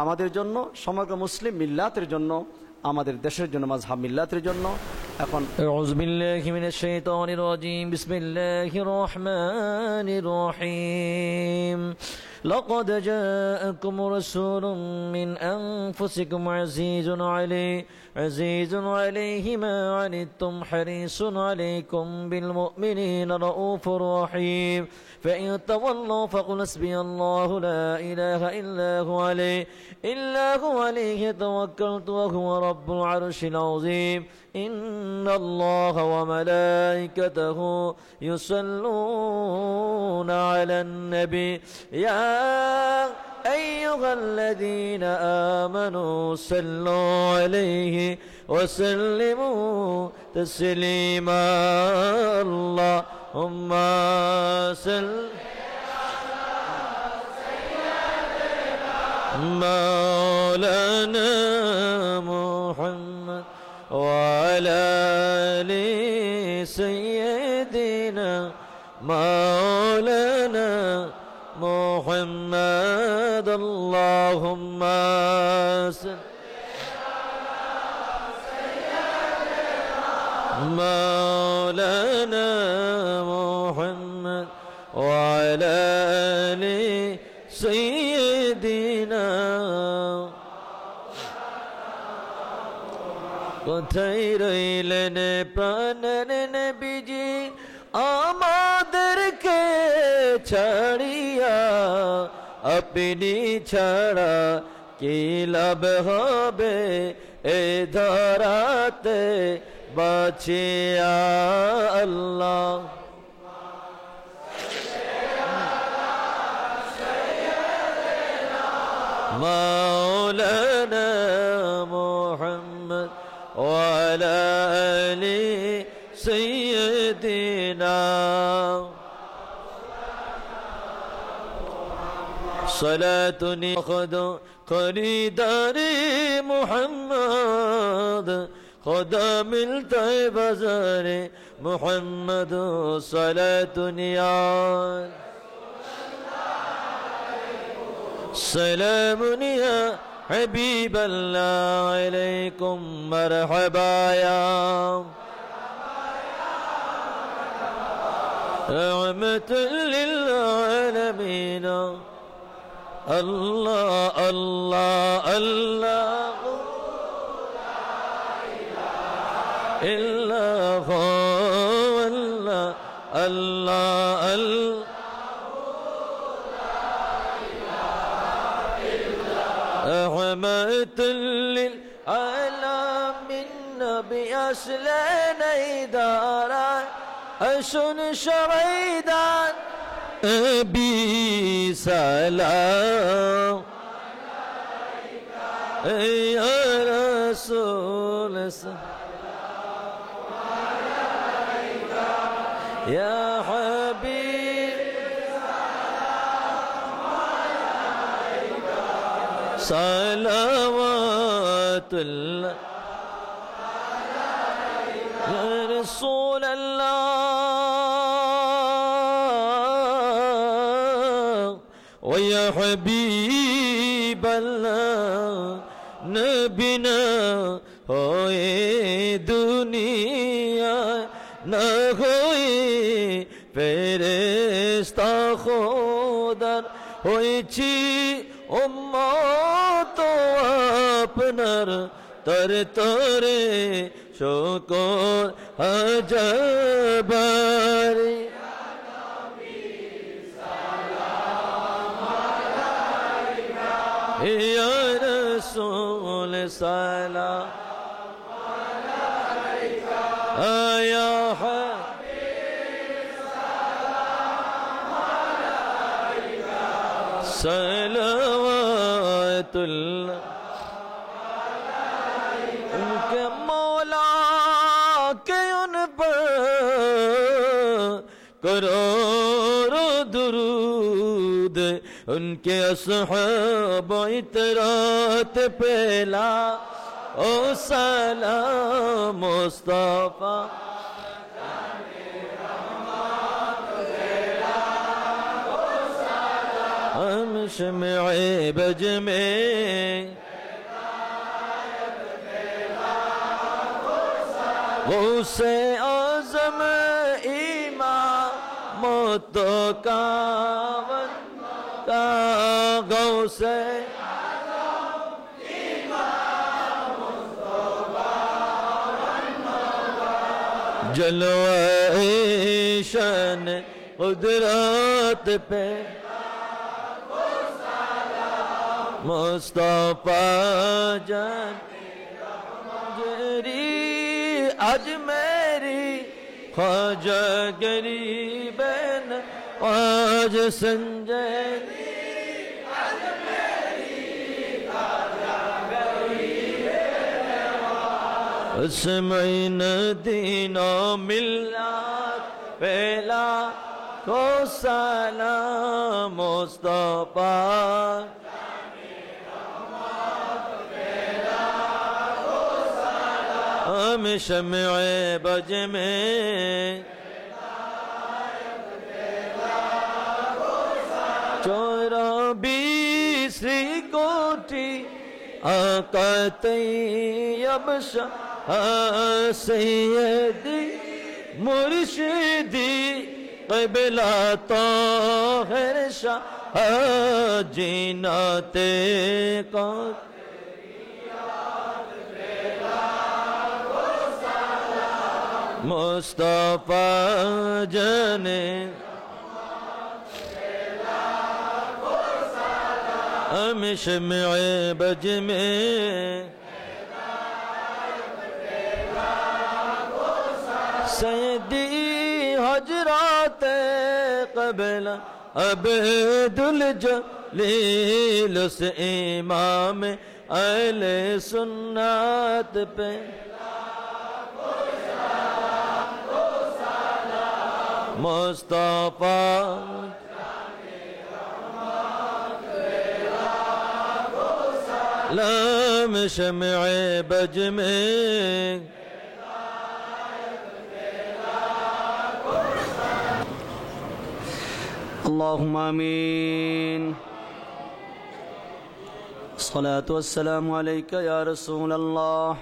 আমাদের জন্য, সমগ্র মুসলিম মিল্লাতের জন্য, আমাদের দেশের জন্য, মাযহাব মিল্লাতের জন্য। এখন আউযু বিল্লাহি মিনাশ শাইতানির রাজীম, বিসমিল্লাহির রহমানির রহিম। لقد جاءكم رسول من أنفسكم عزيز عليه ما عنتم حريص عليكم بالمؤمنين رؤوف رحيم فإن تولوا فقل حسبي الله لا إله إلا هو عليه توكلت وهو رب العرش العظيم إن الله وملائكته يصلون على النبي يا أيها الذين آمنوا صلوا عليه وسلموا تسليما اللهم صل مولانا محمد وعلى آل سيدنا مولانا محمد اللهم صل مولانا محمد وعلى آل سيدنا কোথায় রইলেন প্রাণের নবীজি আমাদেরকে ছাড়িয়া আপনি ছাড়া কি লাভ হবে এ ধরাতে বাঁচিয়া আল্লাহ مولانا محمد وعلى آل سيدنا صلاة خذ خریدار محمد خدا ملتا ہے بازار محمد صلاة نیاز سلام يا حبيب الله عليكم مرحبا يا رحمة للعالمين الله الله الله إلا هو الله الله الله رحمة للعالمين نبي أسلان إدارا أشن شريدا أبي سلام يا رسول يا حبيب صلوات الله يا رسول الله ويا حبيب الله نبينا ہوئے دنیا نہ ہوئے فرشتہ خدا হয়েছি উম্মত আপনার তরে তরে শুকর হাজাবারি ইয়া রাসূল সালাম আলাইকা ইয়া सलवातुल्लाह उनके मौला के उन पर करोड़ों दुरूद उनके असहाब इतरात पहला ओ सलाम मुस्तफा हम शम्ए बज में गौसे आज़म इमाम तो कावन का गौसे जलवाए शान कुदरत पे मुस्तफा जान जरी आज मेरी ख्वाजा गरीब न आज संजय उसमें दीनो मिल्लत पहला को सलाम मुस्तफा हम शम्ए बज में चौराबीसरी कोठी आका तैयब शाह सैयदी मुर्शिदी क़िबला ताहिर शाह जीनाते का मुस्तफा जाने हम शम्ए बज में सैयदी हजरात क़िबला अब्दुल जलील से इमाम अहले सुन्नत पे मुस्तफा लम शम्ए बज में अल्लाहुम्मा आमीन। सलातु वस्सलामु अलैका या रसूल अल्लाह,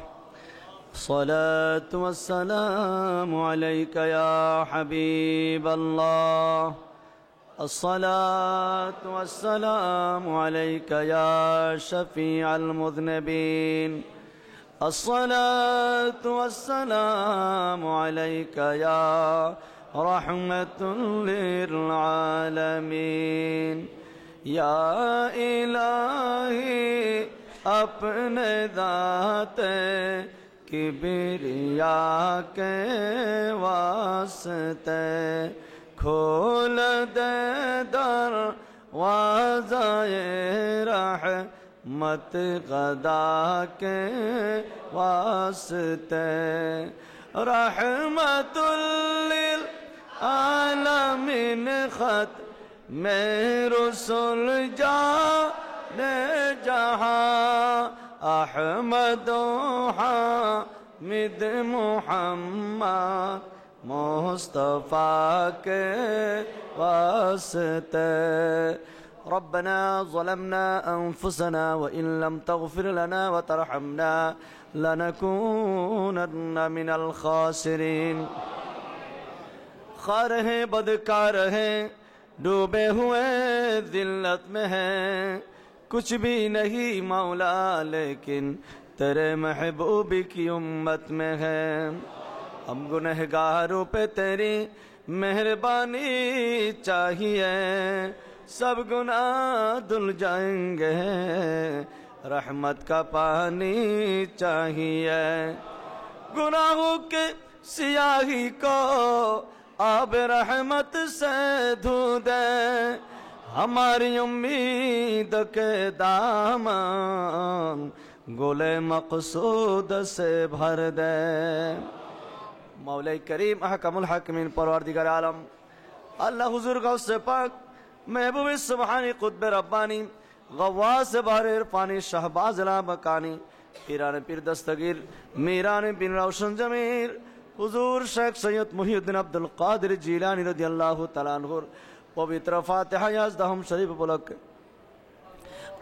सलातु वस्सलामु अलैका या हबीब अल्लाह, अस्सलातु वस्सलामु अलैका या शफीअल मुज़निबीन, अस्सलातु वस्सलामु अलैका या रहमतुल लिल आलमीन। या इलाही अपने दाते किबरिया के वास्ते खोल दे दरवाज़ाए रहमत ग़दा के वास्ते। रहमतुल लिल आलमीन खत में रसूल जाने जहाँ अहमद हामिद मुहम्मद मुस्तफा के वास्ते। रब्बना ज़लमना अनफुसना व इन लम तग़फिर लना व तरहमना लनकूनन्ना मिनल खासिरीन। खार हैं बदकार हैं डूबे हुए जिल्लत में हैं, कुछ भी नहीं मौला लेकिन तेरे महबूब की उम्मत में है। हम गुनहगारों पे तेरी मेहरबानी चाहिए, सब गुनाह धुल जाएंगे रहमत का पानी चाहिए। गुनाहों के सियाही को आब रहमत से धो दे, हमारी उम्मीद के दामन गोले मकसूद से भर दे। मौला करीम अहकमुल हाकिमीन परवरदिगार आलम अल्लाह हुजूर का उससे पाक महबूब सुब्हानी कुतुब रब्बानी गवास बाहर इरफानी शहबाज ला मकानी पीरान पीर दस्तगीर मीरान बिन रोशन जमीर हुजूर शेख सैयद मुहीउद्दीन अब्दुल कादिर जिलानी रज़ियल्लाहु तआला अन्हु पवित्र फातिहा याज़दाहुम शरीफ बोलक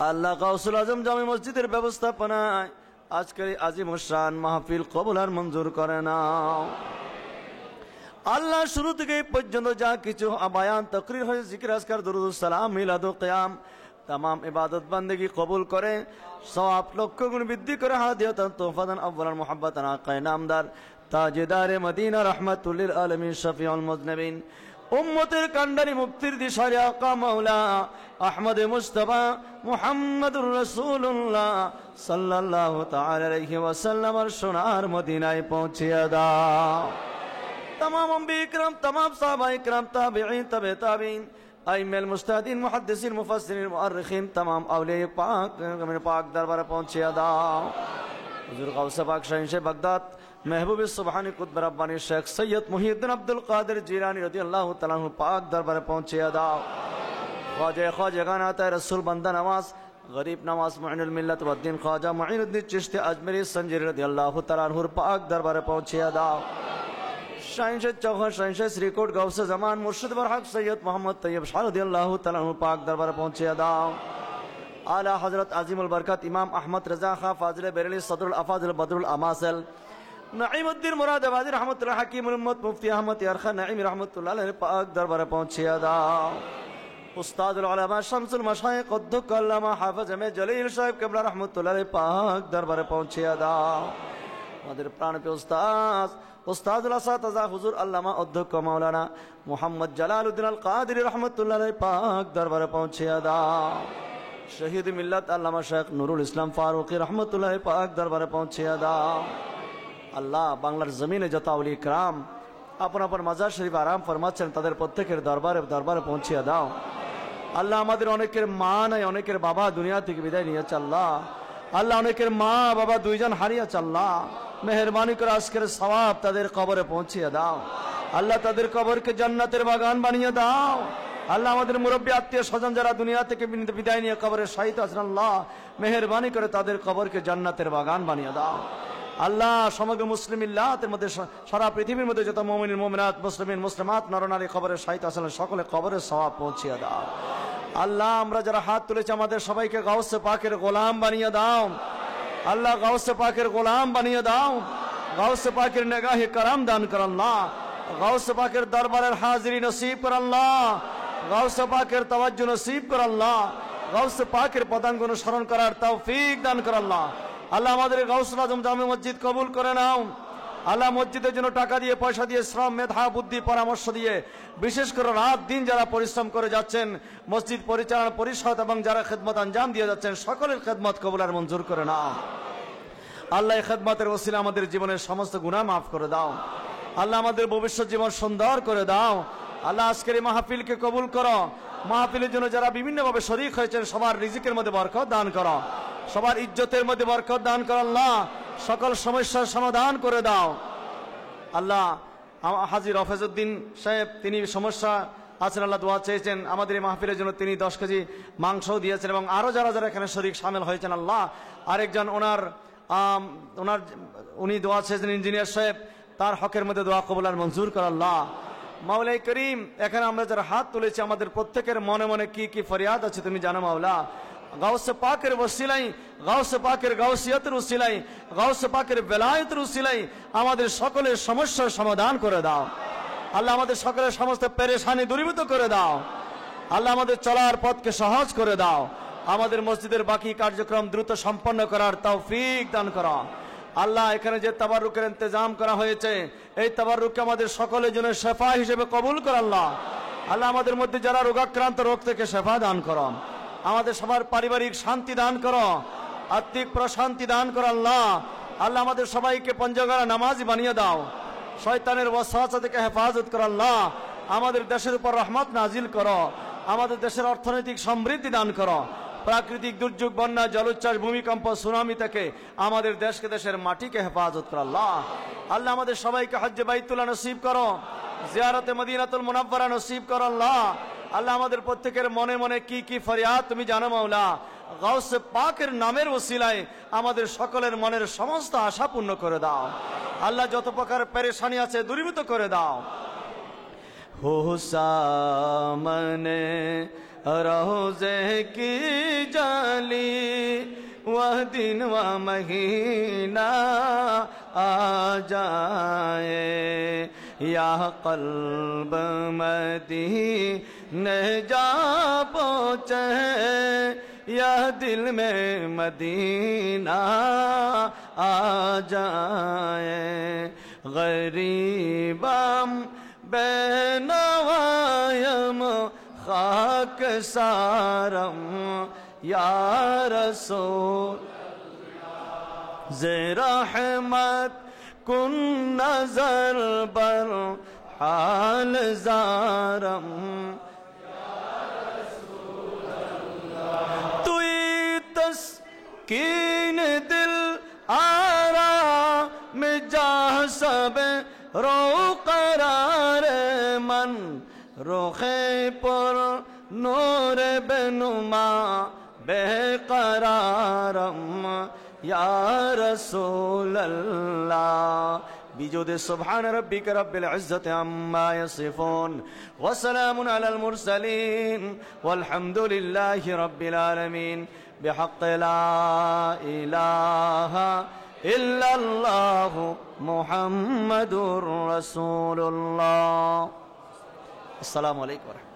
আল্লাহ গাউসুল আজম জামি মসজিদের ব্যবস্থাপনায় আজকের আজিম শান মাহফিল কবুল আর মঞ্জুর করে নাও। আল্লাহ শুরু থেকে এই পর্যন্ত যা কিছু বায়ান তাকরীর হয়ে জিকির আজকার দুরূদ সালাম মিলাদ ও কিয়াম तमाम इबादत बंदगी कबूल करें, सवाब लक्ष्य गुण वृद्धि करे, हादियतन तोहफतन अव्वलन मुहब्बतन आक़ा नामदार ताजेदार मदीना रहमतुल लिल आलमीन शफीउल मुज़निबीन उम्मतेर कांडारी मुक्तिर दिशारी आका मौला अहमद मुस्तफा मुहम्मदुर रसूलुल्लाह सल्लल्लाहु ताआला अलैहि वसल्लम सोनार मदीनाय पहुंचिया दाओ। तमाम अंबिया इकराम, तमाम सहाबा इकराम, ताबिईन, तबे ताबिईन, आइम्मल मुस्तादीन, मुहद्दिसीन, मुफस्सिरीन, मुअर्रिखीन, तमाम औलिया पाक मेरे पाक दरबार पहुंचिया दाओ। हुजूर गौस पाक शहंशाह बगदाद महबूब सुबहानी कुतुब रब्बानी शेख सैयद मुहीउद्दीन अब्दुल कादिर जिलानी रज़ियल्लाहु तआला अन्हु पाक दरबार पहुंचिया दाओ। ख्वाजा ख्वाजा नाता रसूल बंदा नवाज गरीब नवाज मुइनुल मिल्लत वद्दीन ख्वाजा मुइनुद्दीन चिश्ती अजमेरी संजीरी रज़ियल्लाहु तआला अन्हु पाक दरबार पहुंचिया दाओ। शहंशाह चौहान शहंशाह श्रीकोट गौस जमान मुर्शिद बरहक सैयद मोहम्मद तैयब शाह रज़ियल्लाहु तआला अन्हु पाक दरबार पहुंचिया दाओ। आला हजरत अजीमुल बरकत इमाम अहमद रजा खां फाजिल बेरेली सदरुल अफाजिल बदरुल अमासल नईमुद्दीन मुरादाबादी रहमतुल्लाह हकीमुल उम्मत मुफ्ती अहमद यार खान नईमी रहमतुल्लाह अलैहि पाक दरबार पहुंचिया दाओ। उस्तादुल उलमा शम्सुल मशाइख अद्दुक अल्लामा हाफिज में जलील साहिब किबला रहमतुल्लाह अलैहि पाक दरबार पहुंचिया दाओ। আমাদের প্রাণপ্রিয় উস্তাদ উস্তাদুল আসাতাজা হুজুর আল্লামা অধ্যক্ষ মাওলানা মুহাম্মদ জালালউদ্দিন আল কাদেরী রাহমাতুল্লাহ আলাইহি পাক দরবারে পৌঁছিয়া দাও। শহীদ মিল্লাত আল্লামা শেখ নুরুল ইসলাম ফারুকী রাহমাতুল্লাহ আলাইহি পাক দরবারে পৌঁছিয়া দাও। আল্লাহ বাংলার জমিনে যত আউলিয়া کرام আপন আপন মাজার শরীফ আরাম ফরমাচ্ছেন তাদের প্রত্যেকের দরবারে দরবারে পৌঁছিয়া দাও। আল্লাহ আমাদের অনেকের মা নাই, অনেকের বাবা দুনিয়া থেকে বিদায় নিয়েছে। আল্লাহ আল্লাহ অনেকের মা বাবা দুইজন হারিয়েছে। আল্লাহ মেহেরবানি করে আজকের সওয়াব তাদের কবরে পৌঁছিয়ে দাও। আল্লাহ তাদের কবরকে জান্নাতের বাগান বানিয়ে দাও। আল্লাহ আমাদের মুরব্বী আত্মীয় স্বজন যারা দুনিয়া থেকে বিদায় নিয়ে কবরে শায়িত আছেন, আল্লাহ মেহেরবানি করে তাদের কবরকে জান্নাতের বাগান বানিয়ে দাও। আল্লাহ সমগ্র মুসলিম মিল্লাতের মধ্যে সারা পৃথিবীর মধ্যে যত মুমিন মুমিনাত মুসলিমিন মুসলিমাত নরনারী কবরে শায়িত আছেন সকলে কবরের সওয়াব পৌঁছিয়ে দাও। আল্লাহ আমরা যারা হাত তুলেছি আমাদের সবাইকে গাউসে পাকের গোলাম বানিয়ে দাও। আল্লাহ গাউসে পাকের গোলাম বানিয়ে দাও। গাউসে পাকের নিগাহে করম দান কর আল্লাহ। গাউসে পাকের দরবারের হাজিরি নসিব কর আল্লাহ। গাউসে পাকের তাওয়াজ্জু নসিব কর আল্লাহ। গাউসে পাকের পদাঙ্ক অনুসরণ করার তৌফিক দান কর আল্লাহ। আল্লাহ আমাদের গাউসুল আজম জামে মসজিদ কবুল করে নাও। আল্লাহ মসজিদের জন্য টাকা দিয়ে পয়সা দিয়ে শ্রম মেধা বুদ্ধি পরামর্শ দিয়ে বিশেষ করে রাত দিন যারা পরিশ্রম করে যাচ্ছেন মসজিদ পরিচালনা পরিষদ এবং যারা খেদমত আঞ্জাম দিয়ে যাচ্ছেন সকলের খেদমত কবুল আর মঞ্জুর করে নাও। আল্লাহ এই খেদমতের ওসিলা আমাদের জীবনের সমস্ত গুনাহ মাফ করে দাও। আল্লাহ আমাদের ভবিষ্যৎ জীবন সুন্দর করে দাও। আল্লাহ আজকের এই মাহফিলকে কবুল করো। মাহফিলের জন্য যারা বিভিন্নভাবে শরীক হয়েছেন সবার রিজিকের মধ্যে বরকত দান করো, সবার ইজ্জতের মধ্যে বরকত দান করো। আল্লাহ সকল সমস্যার সমাধান করে দাও। আল্লাহ হাজী রফেজউদ্দিন সাহেব তিনি সমস্যা আছেন, আল্লাহ দোয়া চেয়েছেন আমাদের এই মাহফিলের জন্য, তিনি 10 কেজি মাংস দিয়েছেন এবং আরো যারা যারা এখানে শরীক শামিল হয়েছেন। আল্লাহ আরেকজন উনি দোয়া চেয়েছেন ইঞ্জিনিয়ার সাহেব, তার হকের মধ্যে দোয়া কবুল আর মঞ্জুর কর আল্লাহ। মাওলাই করিম এখানে আমরা যারা হাত তুলেছি আমাদের প্রত্যেকের মনে মনে কি কি ফরিয়াদ আছে তুমি জানো মাওলা। গাউসে পাকের ওসিলাই, গাউসে পাকের গাউসিয়তের ওসিলাই, গাউসে পাকের বেলায়েতের ওসিলাই আমাদের সকলের সমস্যার সমাধান করে দাও। আল্লাহ আমাদের সকলের সমস্ত পেরেশানি দূরীভূত করে দাও। আল্লাহ আমাদের চলার পথকে সহজ করে দাও। আমাদের মসজিদের বাকি কার্যক্রম দ্রুত সম্পন্ন করার তৌফিক দান করো। আল্লাহ এখানে যে তাবাররুকের ইন্তজাম করা হয়েছে এই তাবাররুককে আমাদের সকলের জন্য শেফা হিসেবে কবুল কর আল্লাহ। আল্লাহ আমাদের মধ্যে যারা রোগাক্রান্ত রোগ থেকে শেফা দান করো। আমাদের সবার পারিবারিক শান্তি দান করো, আত্মিক প্রশান্তি দান করো আল্লাহ। আল্লাহ আমাদের সবাইকে পঞ্জগারা নামাজি বানিয়ে দাও। শয়তানের ওয়াসওয়াসা থেকে হেফাজত করো আল্লাহ। আমাদের দেশের উপর রহমত নাজিল করো। আমাদের দেশের অর্থনৈতিক সমৃদ্ধি দান করো। প্রাকৃতিক দুর্যোগ, বন্যা, জলোচ্ছ্বাস, ভূমিকম্প, সুনামি থেকে আমাদের দেশকে দেশের মাটিকে হেফাজত করো আল্লাহ। আল্লাহ আমাদের সবাইকে হজ্জে বাইতুল্লাহ নসিব করো, জিয়ারতে মদিনাতুল মুনাওয়ারা নসিব করো আল্লাহ। আল্লাহ আমাদের প্রত্যেকের মনে মনে কি কি ফরিয়াদ তুমি জানো মাওলা। গাউসে পাকের নামের ওসিলায় আমাদের সকলের মনের সমস্ত আশা পূর্ণ করে দাও। আল্লাহ যত প্রকার পেরেশানি আছে দূরীভূত করে দাও। हो सामने रोज़े की जाली वह दिन व महीना आ जाए या क़ल्ब मदीने जा पहुँचे, या दिल में मदीना आ जाए। गरीबम बेनवायम खाक सारम या रसूल रहमत कुन नजर बर हाल जारम। तुई तस्कीन दिल आरा में जा सब रो करार मन, रोखे पर नूर बेनुमा बेकरारम या रसूल अल्लाह। बिजुद सुब्हान रब्बिक रब्बिल इज्जति अम्मा यसिफून व सलामुन अलल मुरसलीन वल्हम्दुलिल्लाहि रब्बिल आलमीन। बिहक़्क़ि ला इलाहा इल्लल्लाहु मुहम्मदुर रसूलुल्लाह। अस्सलामु अलैकुम।